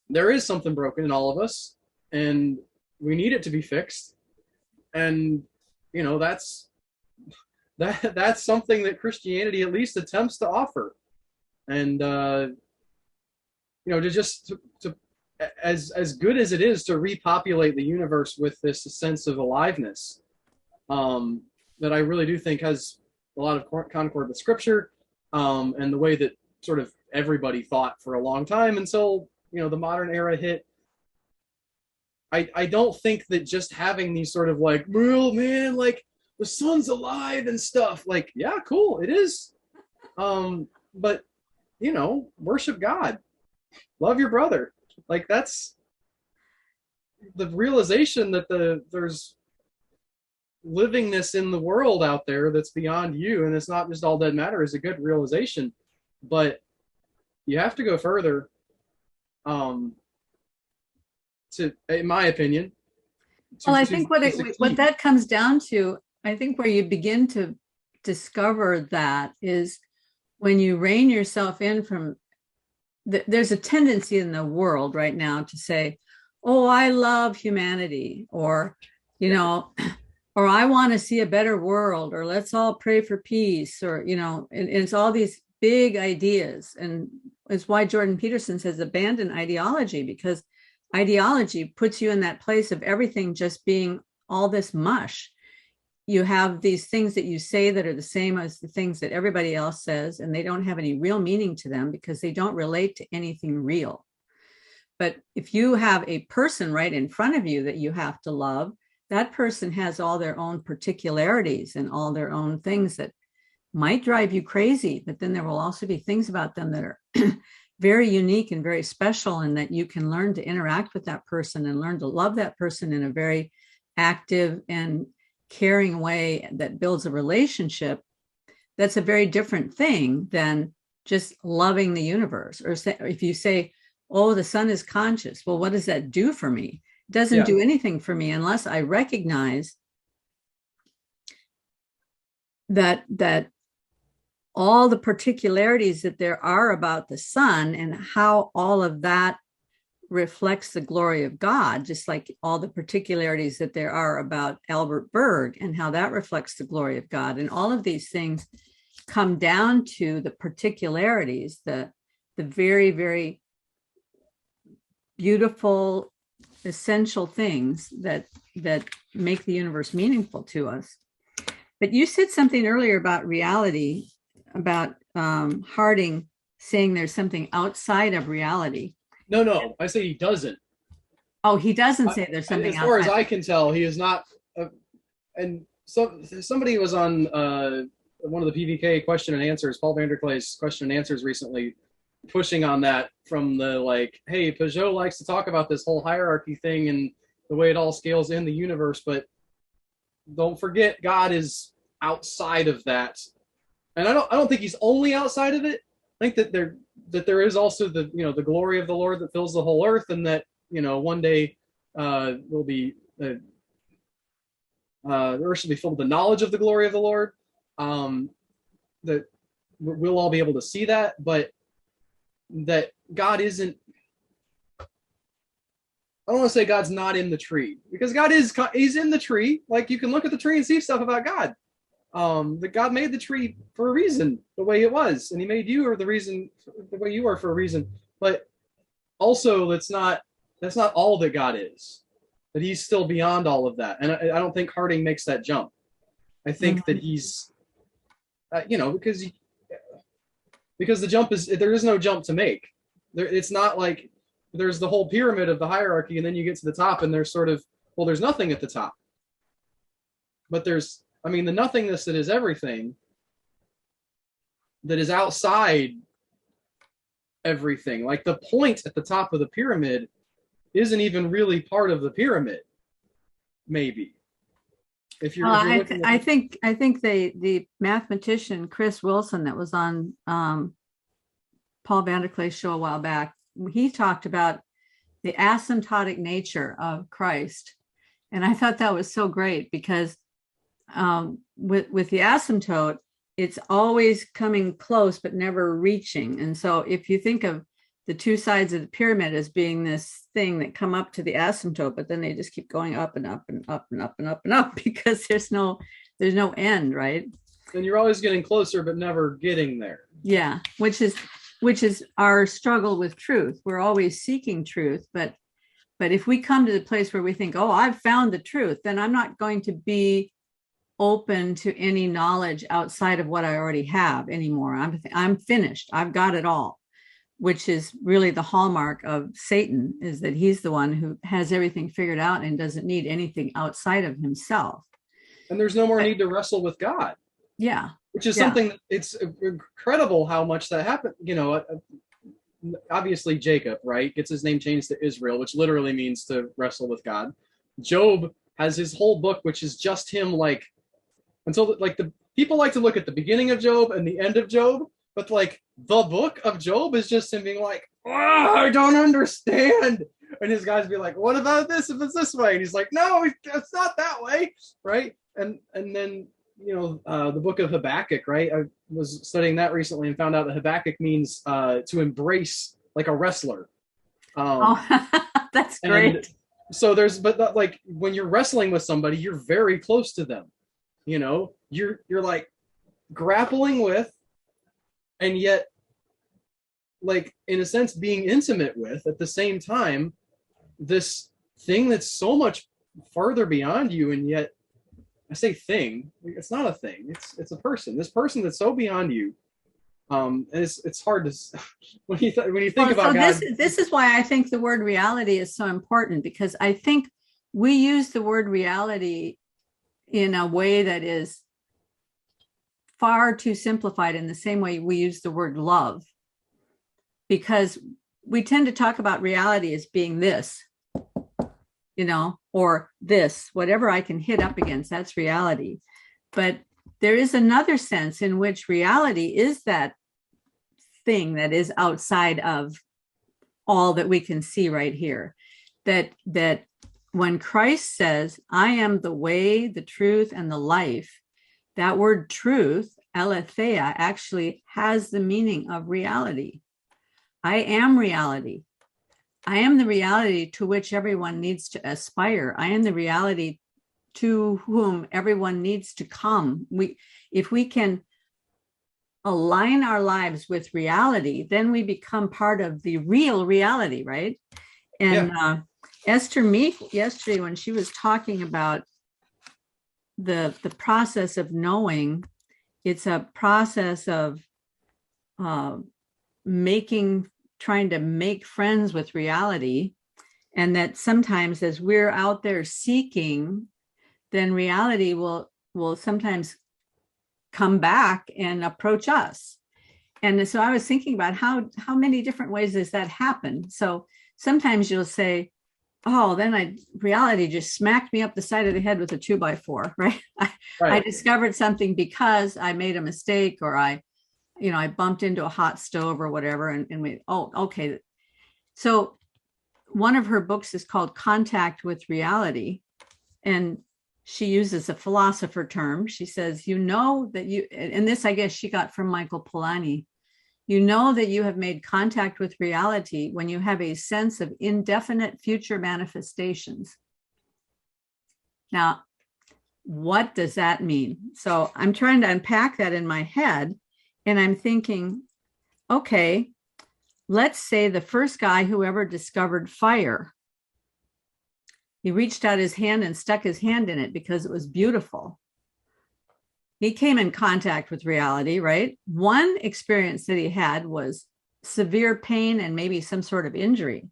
there is something broken in all of us, and we need it to be fixed. And you know, that's something that Christianity at least attempts to offer. And you know, to as good as it is to repopulate the universe with this sense of aliveness, that I really do think has a lot of concord with Scripture, and the way that sort of everybody thought for a long time until, you know, the modern era hit. I don't think that just having these sort of like, well, man, like the sun's alive and stuff, like, yeah, cool, it is, but you know, worship God, love your brother. Like, that's the realization that there's livingness in the world out there that's beyond you, and it's not just all dead matter is a good realization, but you have to go further, to, in my opinion. Well, I think what that comes down to, I think where you begin to discover that is when you rein yourself in from there's a tendency in the world right now to say, oh, I love humanity, or, you know, or I want to see a better world, or let's all pray for peace, or, you know, and it's all these big ideas. And it's why Jordan Peterson says abandon ideology, because ideology puts you in that place of everything just being all this mush. You have these things that you say that are the same as the things that everybody else says, and they don't have any real meaning to them because they don't relate to anything real. But if you have a person right in front of you that you have to love, that person has all their own particularities and all their own things that might drive you crazy, but then there will also be things about them that are very unique and very special, and that you can learn to interact with that person and learn to love that person in a very active and caring way that builds a relationship. That's a very different thing than just loving the universe. Or if you say, oh, the sun is conscious, well, what does that do for me? It doesn't do anything for me unless I recognize that all the particularities that there are about the sun and how all of that reflects the glory of God, just like all the particularities that there are about Albert Berg and how that reflects the glory of God. And all of these things come down to the particularities, the very, very beautiful, essential things that make the universe meaningful to us. But you said something earlier about reality, about Harding saying there's something outside of reality. No, I say he doesn't. Oh, he doesn't say there's something as far as I can tell, he is not. And so somebody was on one of the PVK question and answers, Paul Vanderklay's question and answers recently, pushing on that from the like, hey, Peugeot likes to talk about this whole hierarchy thing and the way it all scales in the universe, but don't forget God is outside of that And I don't think he's only outside of it. I think that there is also the, the glory of the Lord that fills the whole earth, and that, one day will be the earth shall be filled with the knowledge of the glory of the Lord. That we'll all be able to see that, but that God isn't. I don't want to say God's not in the tree, because he's in the tree. Like, you can look at the tree and see stuff about God. That God made the tree for a reason, the way it was, and he made you or the way you are for a reason. But also, that's not all that God is. That he's still beyond all of that, and I don't think Harding makes that jump. I think that he's, because the jump there is no jump to make. It's not like there's the whole pyramid of the hierarchy, and then you get to the top, and there's sort of, well, there's nothing at the top, but there's, the nothingness that is everything, that is outside everything. Like, the point at the top of the pyramid isn't even really part of the pyramid, maybe. I think the mathematician Chris Wilson that was on Paul Vanderklay's show a while back, he talked about the asymptotic nature of Christ, and I thought that was so great, because with the asymptote, it's always coming close but never reaching. And so if you think of the two sides of the pyramid as being this thing that come up to the asymptote, but then they just keep going up and up and up and up and up and up, because there's no end, right? And you're always getting closer but never getting there. Yeah, which is our struggle with truth. We're always seeking truth, but if we come to the place where we think, oh, I've found the truth, then I'm not going to be open to any knowledge outside of what I already have anymore. I'm finished. I've got it all, which is really the hallmark of Satan, is that he's the one who has everything figured out and doesn't need anything outside of himself. And there's no more need to wrestle with God. Yeah. Which is something, it's incredible how much that happened. Obviously Jacob, right, gets his name changed to Israel, which literally means to wrestle with God. Job has his whole book, which is just him, like, until, like, the people like to look at the beginning of Job and the end of Job, but, like, the book of Job is just him being like, oh, I don't understand. And his guys be like, what about this if it's this way? And he's like, no, it's not that way, right? And then, the book of Habakkuk, right? I was studying that recently and found out that Habakkuk means to embrace, like a wrestler. That's great. So like, when you're wrestling with somebody, you're very close to them. You're like grappling with, and yet, like, in a sense, being intimate with at the same time, this thing that's so much farther beyond you. And yet, I say thing, it's not a thing, it's a person, this person that's so beyond you. And it's hard to, when you think about God. This is why I think the word reality is so important, because I think we use the word reality in a way that is far too simplified, in the same way we use the word love, because we tend to talk about reality as being this, or this, whatever I can hit up against, that's reality. But there is another sense in which reality is that thing that is outside of all that we can see right here. That when Christ says, I am the way, the truth, and the life, that word truth, aletheia, actually has the meaning of reality. I am reality. I am the reality to which everyone needs to aspire. I am the reality to whom everyone needs to come. If we can align our lives with reality, then we become part of the real reality, right? And Esther Meek yesterday, when she was talking about the process of knowing, it's a process of trying to make friends with reality, and that sometimes as we're out there seeking, then reality will sometimes come back and approach us. And so I was thinking about how many different ways does that happen. So sometimes you'll say, then reality just smacked me up the side of the head with a 2x4, right? I Right. discovered something because I made a mistake, or I bumped into a hot stove or whatever. Okay. So one of her books is called Contact with Reality. And she uses a philosopher term. She says, and this I guess she got from Michael Polanyi, you know that you have made contact with reality when you have a sense of indefinite future manifestations. Now, what does that mean? So I'm trying to unpack that in my head, and I'm thinking, okay, let's say the first guy who ever discovered fire, he reached out his hand and stuck his hand in it because it was beautiful. He came in contact with reality, right? One experience that he had was severe pain and maybe some sort of injury.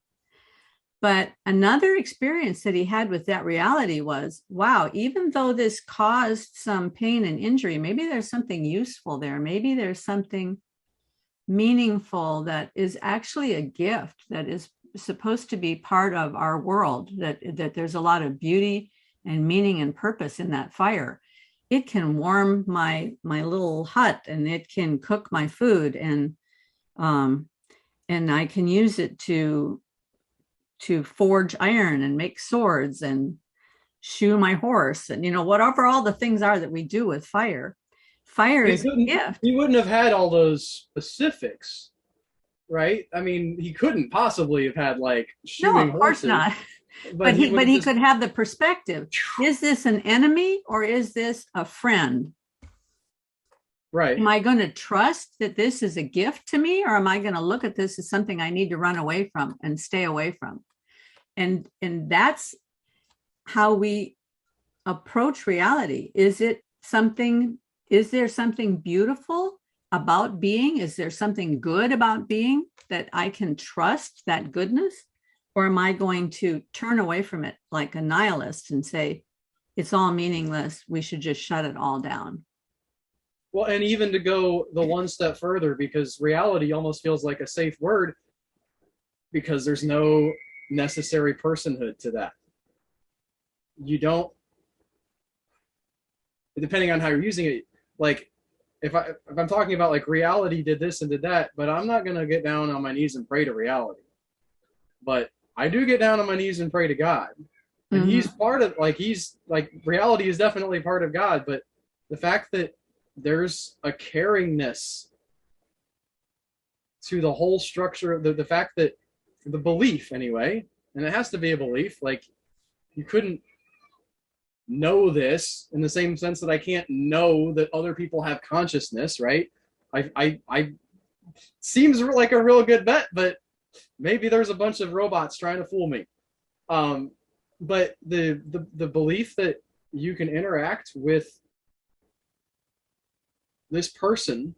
But another experience that he had with that reality was, wow, even though this caused some pain and injury, maybe there's something useful there. Maybe there's something meaningful that is actually a gift that is supposed to be part of our world, that there's a lot of beauty and meaning and purpose in that fire. It can warm my little hut, and it can cook my food, and I can use it to forge iron and make swords and shoe my horse, and whatever all the things are that we do with fire. Fire is a gift. He wouldn't have had all those specifics, right? I mean, he couldn't possibly have had like shoeing horses. No, of course horses, not. But he could have the perspective. Is this an enemy or is this a friend? Right. Am I going to trust that this is a gift to me, or am I going to look at this as something I need to run away from and stay away from? And that's how we approach reality. Is there something beautiful about being? Is there something good about being that I can trust that goodness? Or am I going to turn away from it like a nihilist and say, it's all meaningless, we should just shut it all down? Well, and even to go the one step further, because reality almost feels like a safe word, because there's no necessary personhood to that. You don't, depending on how you're using it, like if I'm talking about like reality did this and did that, but I'm not going to get down on my knees and pray to reality. But I do get down on my knees and pray to God. And he's part of, reality is definitely part of God, but the fact that there's a caringness to the whole structure of the fact that the belief anyway, and it has to be a belief, like you couldn't know this in the same sense that I can't know that other people have consciousness, right? I seems like a real good bet, but maybe there's a bunch of robots trying to fool me. But the belief that you can interact with this person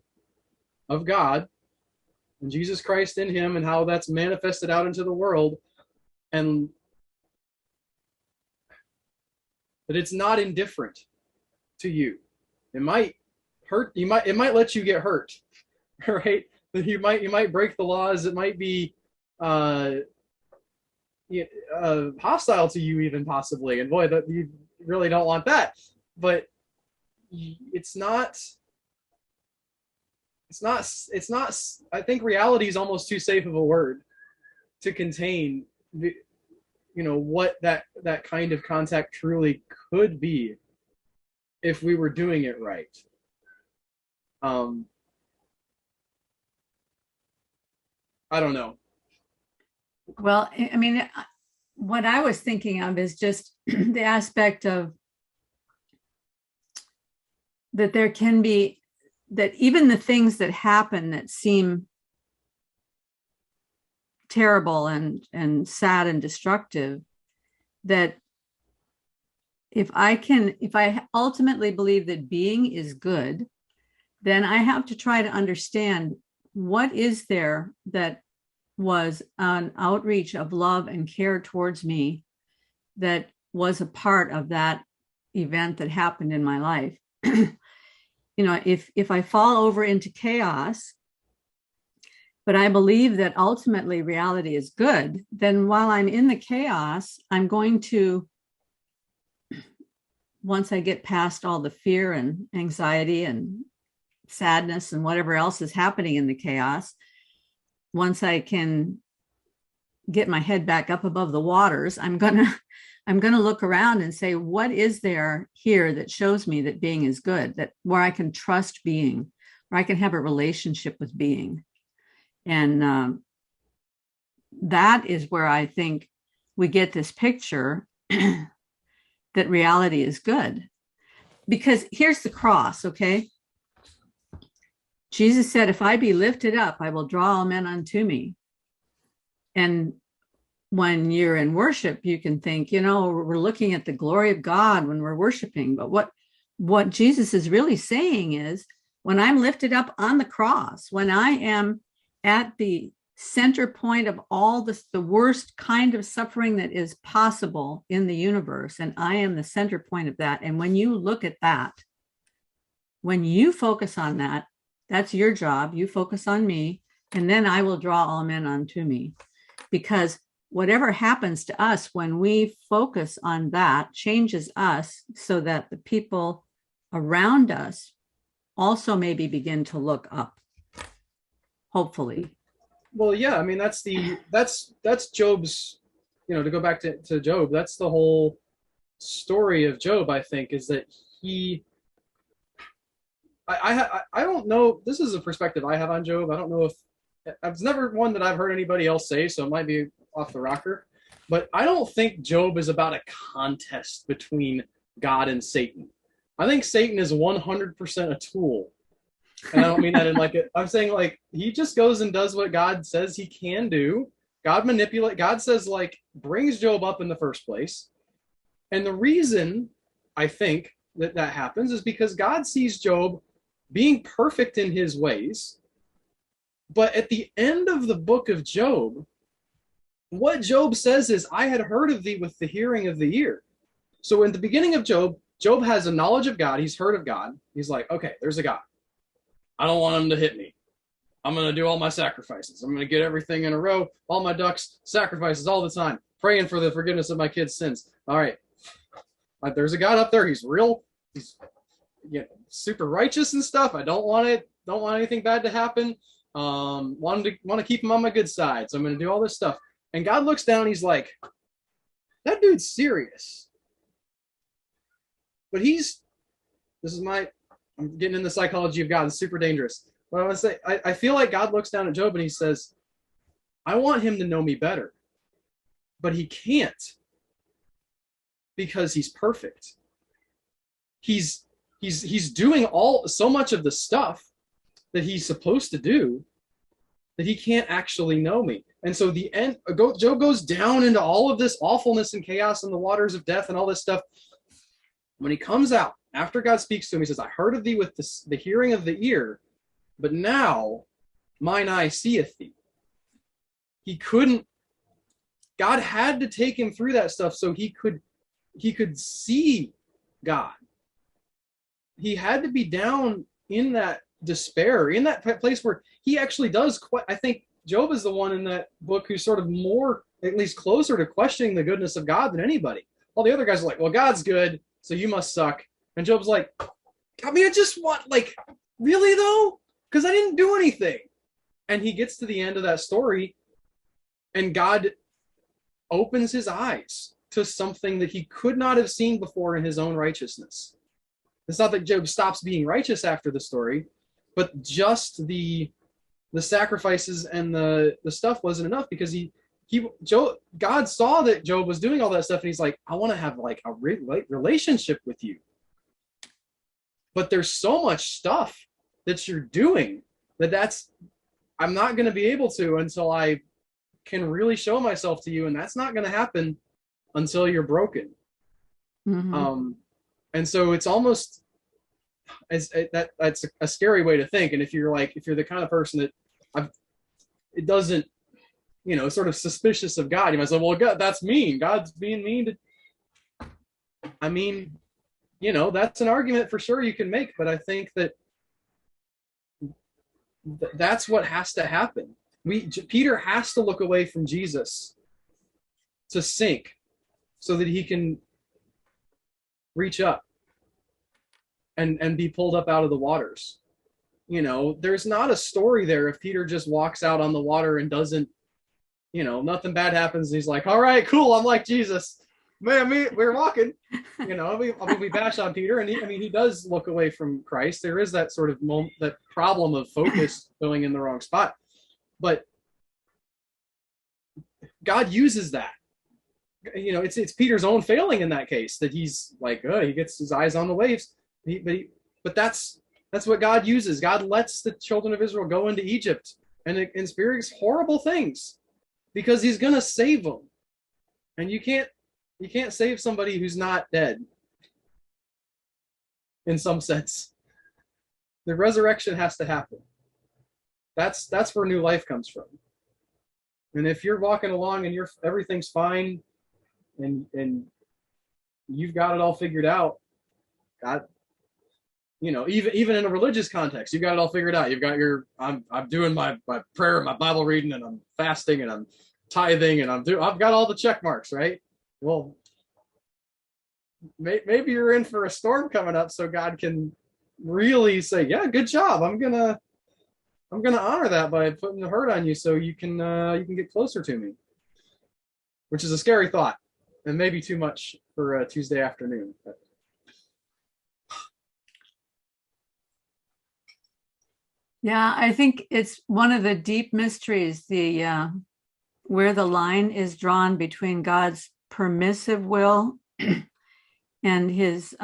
of God and Jesus Christ in him and how that's manifested out into the world, and that it's not indifferent to you. It might hurt you, it might let you get hurt, right? That you might break the laws. It might be hostile to you even possibly, and boy, that you really don't want that. But it's not. I think reality is almost too safe of a word to contain what that kind of contact truly could be if we were doing it right. I don't know. Well, I mean, what I was thinking of is just the aspect of that there can be, that even the things that happen that seem terrible and sad and destructive, that if I ultimately believe that being is good, then I have to try to understand what is there that was an outreach of love and care towards me that was a part of that event that happened in my life. If I fall over into chaos, but I believe that ultimately reality is good, then while I'm in the chaos, I'm going to, once I get past all the fear and anxiety and sadness and whatever else is happening in the chaos, once I can get my head back up above the waters, I'm going to look around and say, what is there here that shows me that being is good, that where I can trust being, where I can have a relationship with being. And that is where I think we get this picture that reality is good. Because here's the cross, okay? Jesus said, if I be lifted up, I will draw all men unto me. And when you're in worship, you can think, we're looking at the glory of God when we're worshiping. But what Jesus is really saying is, when I'm lifted up on the cross, when I am at the center point of all the worst kind of suffering that is possible in the universe, and I am the center point of that. And when you look at that, when you focus on that, that's your job. You focus on me, and then I will draw all men unto me. Because whatever happens to us when we focus on that changes us, so that the people around us also maybe begin to look up, hopefully. Well, yeah, I mean, that's Job's, to go back to Job, that's the whole story of Job, I think, is that I don't know, this is a perspective I have on Job. I don't know if, it's never one that I've heard anybody else say, so it might be off the rocker, but I don't think Job is about a contest between God and Satan. I think Satan is 100% a tool. And I don't mean that in I'm saying he just goes and does what God says he can do. God says brings Job up in the first place. And the reason I think that happens is because God sees Job being perfect in his ways. But at the end of the book of Job, what Job says is, I had heard of thee with the hearing of the ear. So in the beginning of Job has a knowledge of God. He's heard of God. He's like, okay, there's a God. I don't want him to hit me. I'm going to do all my sacrifices. I'm going to get everything in a row, all my ducks, sacrifices all the time, praying for the forgiveness of my kids' sins. All right. There's a God up there. He's real. He's super righteous and stuff. I don't want anything bad to happen. Want to keep him on my good side. So I'm going to do all this stuff. And God looks down. He's like, that dude's serious. But I'm getting in the psychology of God. It's super dangerous. But I want to say, I feel like God looks down at Job and he says, I want him to know me better. But he can't, because he's perfect. He's doing so much of the stuff that he's supposed to do that he can't actually know me. And so Job goes down into all of this awfulness and chaos and the waters of death and all this stuff. When he comes out, after God speaks to him, he says, I heard of thee with the hearing of the ear, but now mine eye seeth thee. God had to take him through that stuff so he could see God. He had to be down in that despair, in that place where he actually does I think Job is the one in that book who's sort of more, at least closer to questioning the goodness of God than anybody. All the other guys are like, well, God's good, so you must suck. And Job's like, I mean, I just want, really though? Because I didn't do anything. And he gets to the end of that story, and God opens his eyes to something that he could not have seen before in his own righteousness. It's not that Job stops being righteous after the story, but just the sacrifices and the stuff wasn't enough, because God saw that Job was doing all that stuff, and he's like, I want to have a relationship with you. But there's so much stuff that you're doing I'm not going to be able to until I can really show myself to you, and that's not going to happen until you're broken. Mm-hmm. And so it's almost that's a scary way to think. And if you're the kind of person that it doesn't, sort of suspicious of God, you might say, well, God, that's mean. God's being mean to. I mean, that's an argument for sure you can make, but I think that that's what has to happen. Peter has to look away from Jesus to sink so that he can reach up and be pulled up out of the waters. There's not a story there if Peter just walks out on the water and doesn't, nothing bad happens. And he's like, all right, cool. I'm like Jesus. Man, we're walking. We bash on Peter, and he does look away from Christ. There is that sort of that problem of focus going in the wrong spot. But God uses that. It's Peter's own failing in that case, that he's like, he gets his eyes on the waves. But that's what God uses. God lets the children of Israel go into Egypt and experience horrible things because he's going to save them. And you can't save somebody who's not dead, in some sense. The resurrection has to happen. That's where new life comes from. And if you're walking along and everything's fine and you've got it all figured out, God, even in a religious context, you've got it all figured out. You've got I'm doing my prayer, my Bible reading, and I'm fasting, and I'm tithing, and I've got all the check marks, right? Well, maybe you're in for a storm coming up, so God can really say, yeah, good job. I'm gonna honor that by putting the hurt on you, so you can get closer to me, which is a scary thought, and maybe too much for a Tuesday afternoon. But. Yeah, I think it's one of the deep mysteries, where the line is drawn between God's permissive will and his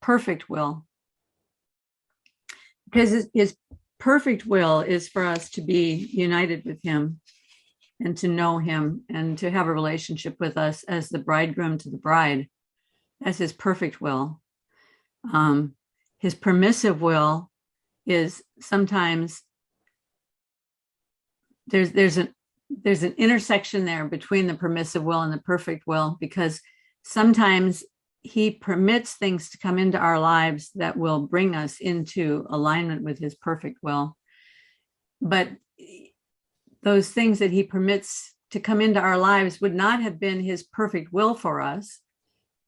perfect will. Because his perfect will is for us to be united with him and to know him and to have a relationship with us as the bridegroom to the bride. That's his perfect will. His permissive will is sometimes there's an intersection there between the permissive will and the perfect will, because sometimes he permits things to come into our lives that will bring us into alignment with his perfect will. But those things that he permits to come into our lives would not have been his perfect will for us,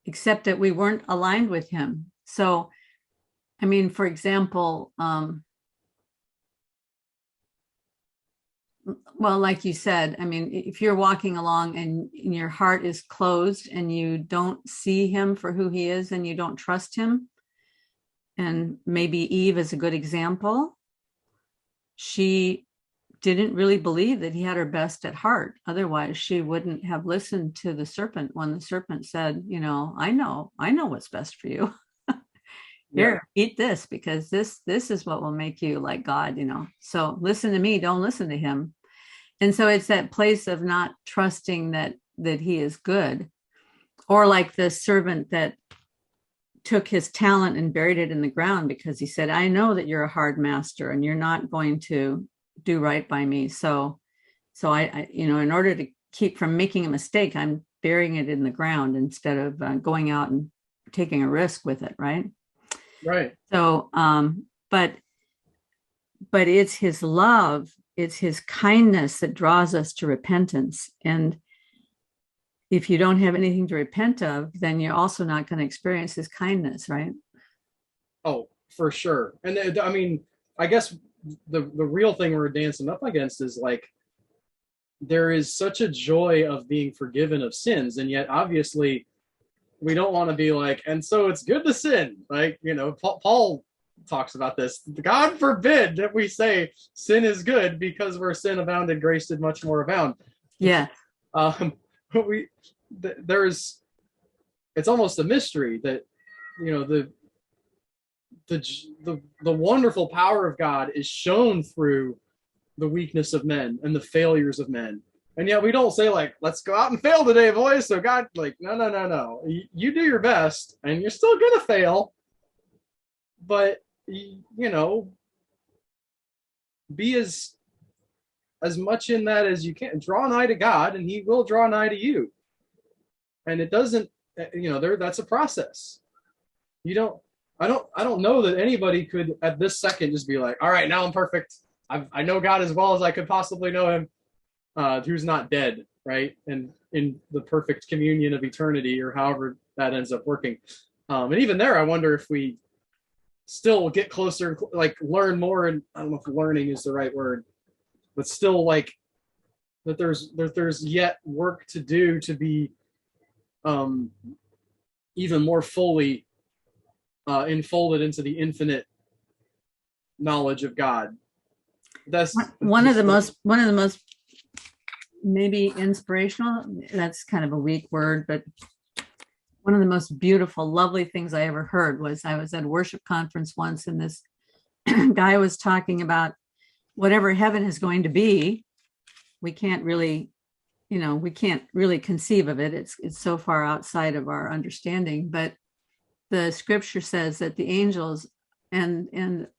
except that we weren't aligned with him. So, I mean, for example, well, like you said, I mean, if you're walking along and your heart is closed and you don't see him for who he is and you don't trust him, and maybe Eve is a good example, she didn't really believe that he had her best at heart. Otherwise, she wouldn't have listened to the serpent when the serpent said, I know what's best for you. Here, eat this, because this is what will make you like God, So listen to me, don't listen to him. And so it's that place of not trusting that he is good. Or like the servant that took his talent and buried it in the ground because he said, I know that you're a hard master and you're not going to do right by me. So I in order to keep from making a mistake, I'm burying it in the ground instead of going out and taking a risk with it, right? Right. So, but it's his love, it's his kindness that draws us to repentance. And if you don't have anything to repent of, then you're also not going to experience his kindness, right? Oh, for sure. And I mean, I guess the real thing we're dancing up against is like, there is such a joy of being forgiven of sins, and yet obviously we don't want to be like, and so it's good to sin. Like, Paul talks about this. God forbid that we say sin is good, because where sin abounded, grace did much more abound. Yeah. It's almost a mystery that, the wonderful power of God is shown through the weakness of men and the failures of men. And yet we don't say like, let's go out and fail today, boys. So God, like, no. You do your best and you're still going to fail. But, be as much in that as you can. Draw nigh to God and he will draw nigh to you. And it doesn't, that's a process. I don't know that anybody could at this second just be like, all right, now I'm perfect. I know God as well as I could possibly know him, who's not dead, right? And in the perfect communion of eternity, or however that ends up working. And even there, I wonder if we still get closer, like learn more. And I don't know if learning is the right word, but still like that there's yet work to do to be even more fully enfolded into the infinite knowledge of God. That's one of the most maybe inspirational, that's kind of a weak word, but one of the most beautiful, lovely things I ever heard was I was at a worship conference once, and this guy was talking about whatever heaven is going to be. We can't really, we can't really conceive of it. It's so far outside of our understanding. But the scripture says that the angels and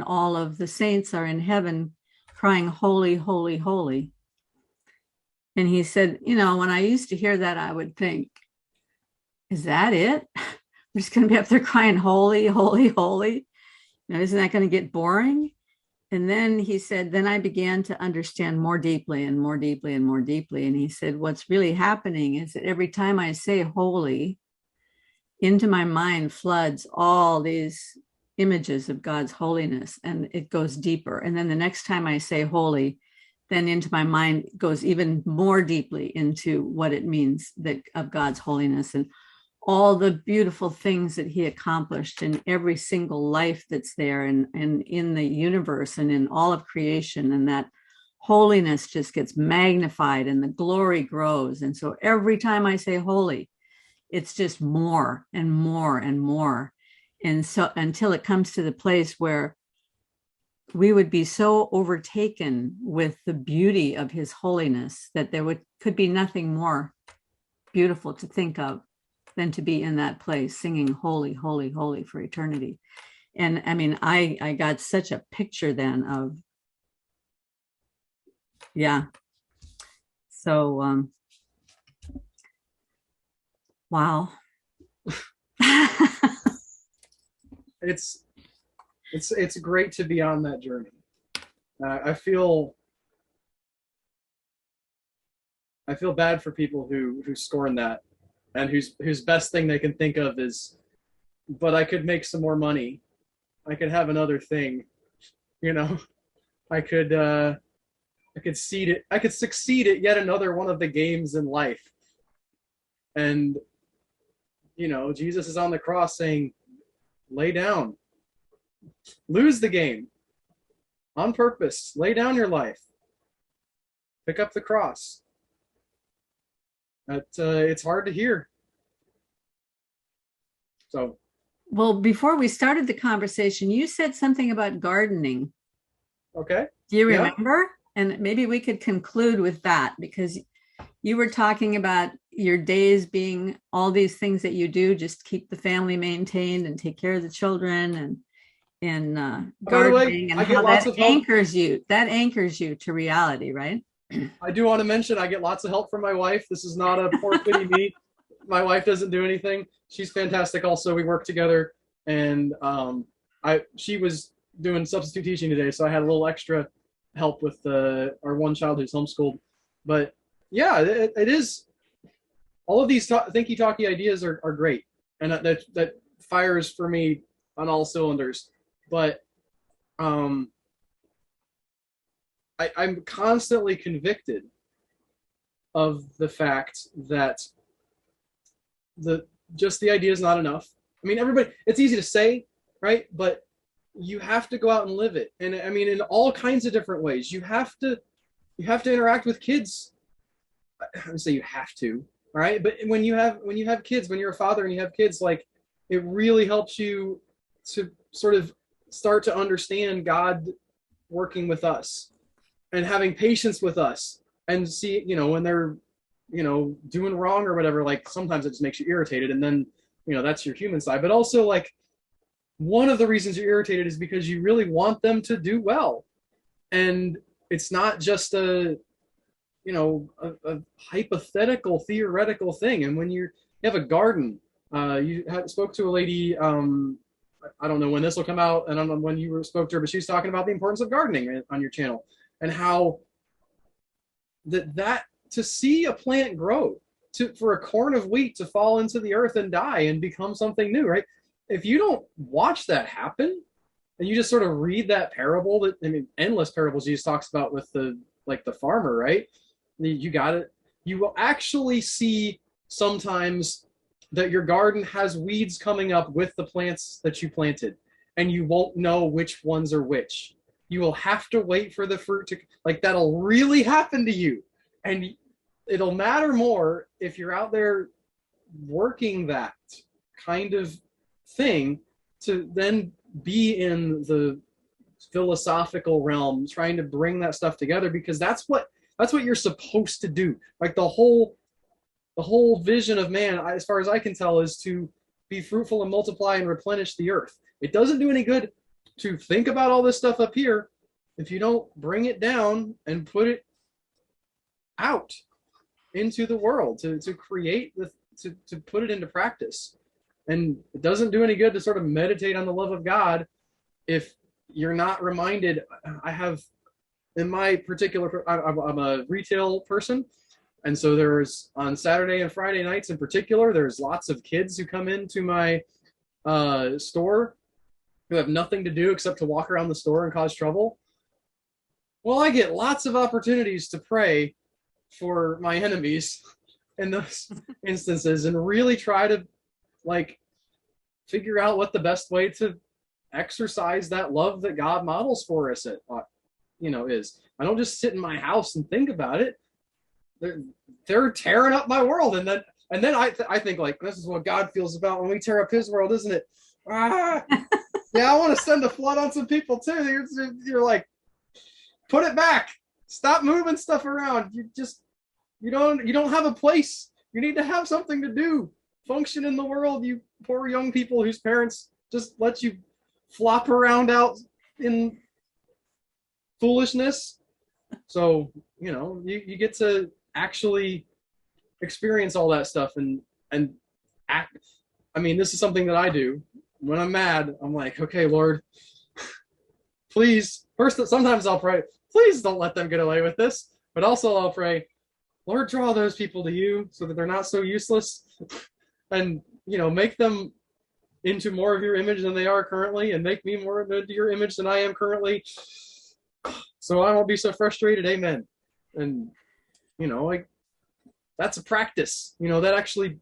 all of the saints are in heaven crying, holy, holy, holy. And he said, when I used to hear that, I would think, is that it? We're just going to be up there crying, holy, holy, holy. Isn't that going to get boring? And then he said, then I began to understand more deeply and more deeply and more deeply. And he said, what's really happening is that every time I say holy, into my mind floods all these images of God's holiness, and it goes deeper. And then the next time I say holy, then into my mind goes even more deeply into what it means that of God's holiness and all the beautiful things that he accomplished in every single life that's there and in the universe and in all of creation. And that holiness just gets magnified and the glory grows. And so every time I say holy, it's just more and more and more. And so until it comes to the place where we would be so overtaken with the beauty of his holiness that there could be nothing more beautiful to think of than to be in that place singing holy, holy, holy for eternity. And I mean, I got such a picture then of, yeah. So, wow. It's great to be on that journey. I feel bad for people who scorn that, and whose best thing they can think of is, but I could make some more money, I could have another thing, I could succeed at yet another one of the games in life. And Jesus is on the cross saying, lay down, lose the game on purpose, lay down your life, pick up the cross. It's hard to hear. So, well, before we started the conversation, you said something about gardening. Okay. Do you remember? Yeah. And maybe we could conclude with that, because you were talking about your days being all these things that you do, just keep the family maintained and take care of the children and gardening, and how that anchors you to reality, right? I do want to mention I get lots of help from my wife. This is not a poor pity me. My wife doesn't do anything. She's fantastic. Also, we work together, and she was doing substitute teaching today, so I had a little extra help with our one child who's homeschooled. But yeah, it is. All of these thinky talky ideas are great, and that fires for me on all cylinders. But I'm constantly convicted of the fact that the idea is not enough. I mean, everybody, it's easy to say, right? But you have to go out and live it. And I mean, in all kinds of different ways. You have to interact with kids. I would say you have to, right? But when you have kids, when you're a father and you have kids, like, it really helps you to sort of start to understand God working with us and having patience with us, and see, when they're, doing wrong or whatever, like sometimes it just makes you irritated, and then, that's your human side. But also, like, one of the reasons you're irritated is because you really want them to do well. And it's not just a hypothetical, theoretical thing. And when you have a garden, spoke to a lady I don't know when this will come out, and I don't know when you spoke to her, but she's talking about the importance of gardening on your channel, and how that to see a plant grow, for a corn of wheat to fall into the earth and die and become something new, right? If you don't watch that happen, and you just sort of read that parable, that, I mean, endless parables Jesus talks about with the farmer, right? You got it. You will actually see sometimes that your garden has weeds coming up with the plants that you planted, and you won't know which ones are which. You will have to wait for the fruit to, like, that'll really happen to you. And it'll matter more if you're out there working that kind of thing to then be in the philosophical realm, trying to bring that stuff together, because that's what you're supposed to do. Like the whole vision of man, as far as I can tell, is to be fruitful and multiply and replenish the earth. It doesn't do any good to think about all this stuff up here if you don't bring it down and put it out into the world to create to put it into practice. And it doesn't do any good to sort of meditate on the love of God if you're not reminded. I have, in my particular, I'm a retail person, and so there's, on Saturday and Friday nights in particular, there's lots of kids who come into my store who have nothing to do except to walk around the store and cause trouble. Well, I get lots of opportunities to pray for my enemies in those instances and really try to, like, figure out what the best way to exercise that love that God models for us is. I don't just sit in my house and think about it. They're tearing up my world, and then I think, like, this is what God feels about when we tear up His world, isn't it? Yeah, I want to send a flood on some people too. You're like, put it back. Stop moving stuff around. You don't have a place. You need to have something to do. Function in the world, you poor young people whose parents just let you flop around out in foolishness. So, you get to actually experience all that stuff and act. I mean, this is something that I do. When I'm mad, I'm like, okay, Lord, please. First, sometimes I'll pray, please don't let them get away with this. But also I'll pray, Lord, draw those people to you so that they're not so useless. And, make them into more of your image than they are currently, and make me more into your image than I am currently, so I won't be so frustrated. Amen. And, like, that's a practice. That actually,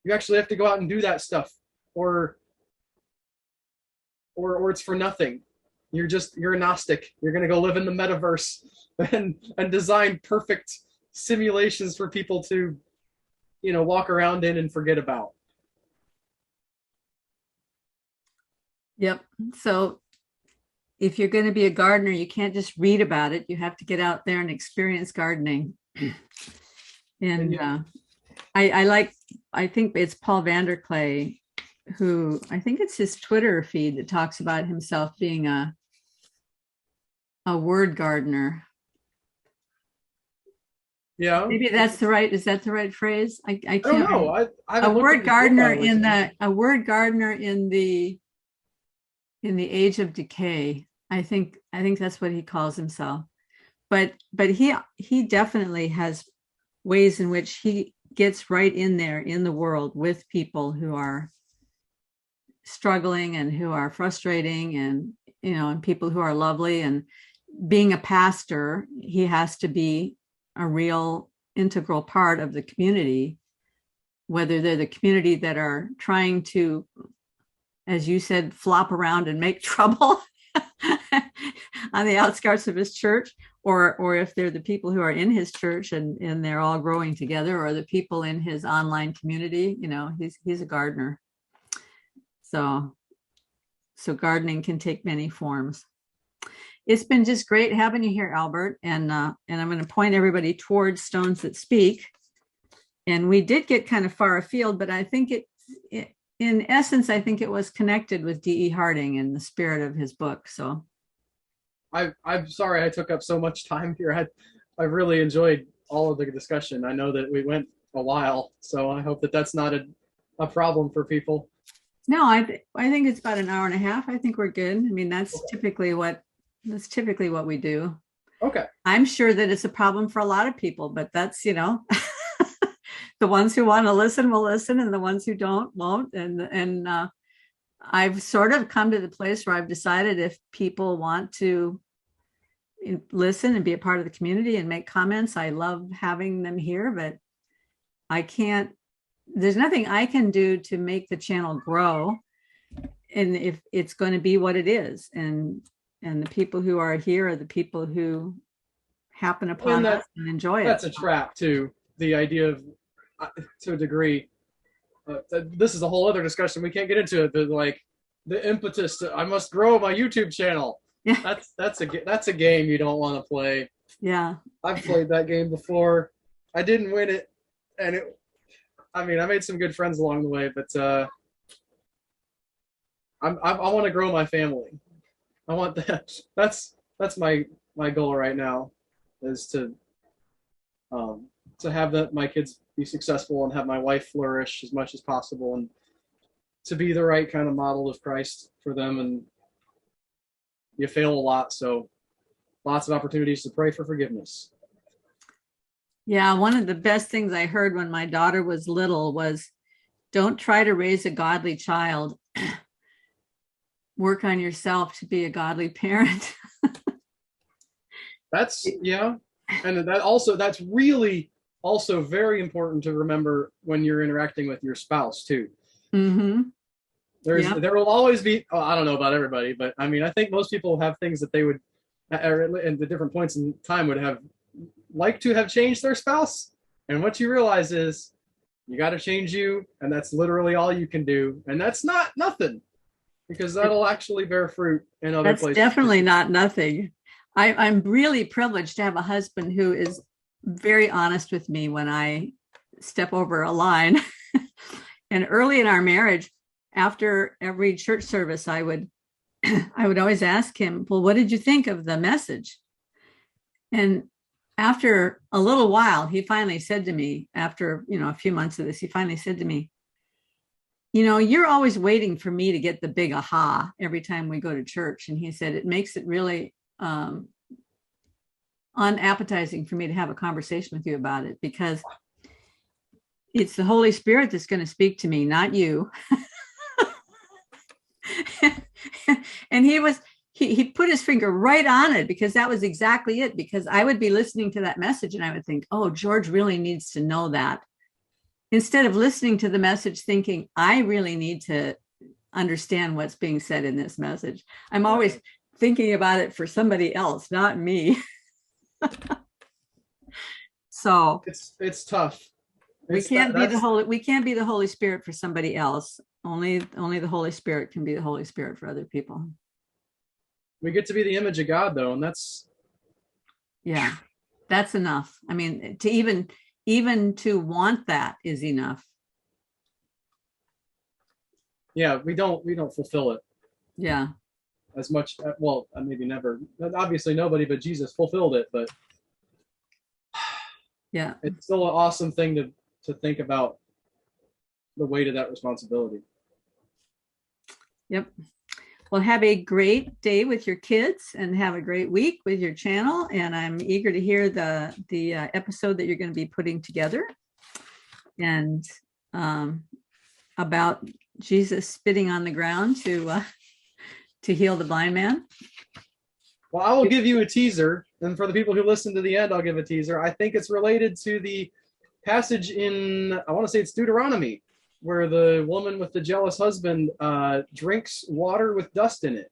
you actually have to go out and do that stuff, or it's for nothing. You're a Gnostic. You're going to go live in the metaverse and design perfect simulations for people to, walk around in and forget about. Yep. So if you're going to be a gardener, you can't just read about it. You have to get out there and experience gardening. And I think it's Paul Vanderklay, who, I think it's his Twitter feed that talks about himself being a word gardener. Yeah, maybe is that the right phrase? I can't know. A word gardener in the age of decay. I think that's what he calls himself. But he definitely has ways in which he gets right in there in the world with people who are struggling and who are frustrating, and and people who are lovely. And being a pastor, he has to be a real integral part of the community, whether they're the community that are trying to, as you said, flop around and make trouble on the outskirts of his church, or if they're the people who are in his church and they're all growing together, or the people in his online community. He's a gardener. So gardening can take many forms. It's been just great having you here, Albert. And I'm going to point everybody towards Stones That Speak. And we did get kind of far afield, but I think in essence, I think it was connected with D.E. Harding and the spirit of his book. So I'm sorry I took up so much time here. I really enjoyed all of the discussion. I know that we went a while, so I hope that that's not a problem for people. No, I think it's about an hour and a half. I think we're good. I mean, Okay. that's typically what we do. Okay. I'm sure that it's a problem for a lot of people, but that's, the ones who want to listen will listen, and the ones who don't won't. And I've sort of come to the place where I've decided if people want to listen and be a part of the community and make comments, I love having them here, but I can't, there's nothing I can do to make the channel grow. And if it's going to be what it is, and the people who are here are the people who happen And upon us and enjoy it. that's a trap too. The idea of, to a degree, this is a whole other discussion. We can't get into it, but like the impetus to I must grow my YouTube channel. Yeah. That's a game you don't want to play. Yeah. I've played that game before. I didn't win it, and I mean, I made some good friends along the way, but I want to grow my family. I want that. That's my goal right now, is to have my kids be successful and have my wife flourish as much as possible, and to be the right kind of model of Christ for them. And you fail a lot, so lots of opportunities to pray for forgiveness. Yeah. One of the best things I heard when my daughter was little was, don't try to raise a godly child. Work on yourself to be a godly parent. Yeah. And that's really also very important to remember when you're interacting with your spouse too. Mm-hmm. There will always be, I don't know about everybody, but I mean, I think most people have things that they would, at the different points in time, would have liked to have changed their spouse. And what you realize is you got to change you, and that's literally all you can do. And that's not nothing, because that'll actually bear fruit in other places. That's definitely not nothing. I'm really privileged to have a husband who is very honest with me when I step over a line. And early in our marriage, after every church service, I would always ask him, well, what did you think of the message? And after a little while, he finally said to me, after, a few months of this, he finally said to me, you're always waiting for me to get the big aha every time we go to church. And he said, it makes it really unappetizing for me to have a conversation with you about it, because it's the Holy Spirit that's going to speak to me, not you. And he put his finger right on it, because that was exactly it. Because I would be listening to that message and I would think, oh, George really needs to know that. Instead of listening to the message thinking, I really need to understand what's being said in this message. I'm always thinking about it for somebody else, not me. So it's tough. We can't be the Holy Spirit for somebody else. Only the Holy Spirit can be the Holy Spirit for other people. We get to be the image of God, though, and that's enough. I mean, to even to want that is enough. Yeah, we don't fulfill it. Yeah. As much, well, maybe never. Obviously, nobody but Jesus fulfilled it, but yeah, it's still an awesome thing to think about the weight of that responsibility. Yep. Well, have a great day with your kids, and have a great week with your channel. And I'm eager to hear the episode that you're going to be putting together, and about Jesus spitting on the ground to heal the blind man. Well, I will give you a teaser, and for the people who listen to the end, I'll give a teaser. I think it's related to the passage in, I want to say it's Deuteronomy, where the woman with the jealous husband drinks water with dust in it.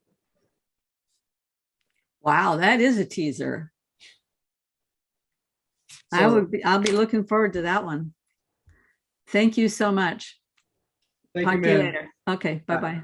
Wow, that is a teaser. So, I'll be looking forward to that one. Thank you so much. Thank Talk you, to you man. later. Okay, bye-bye.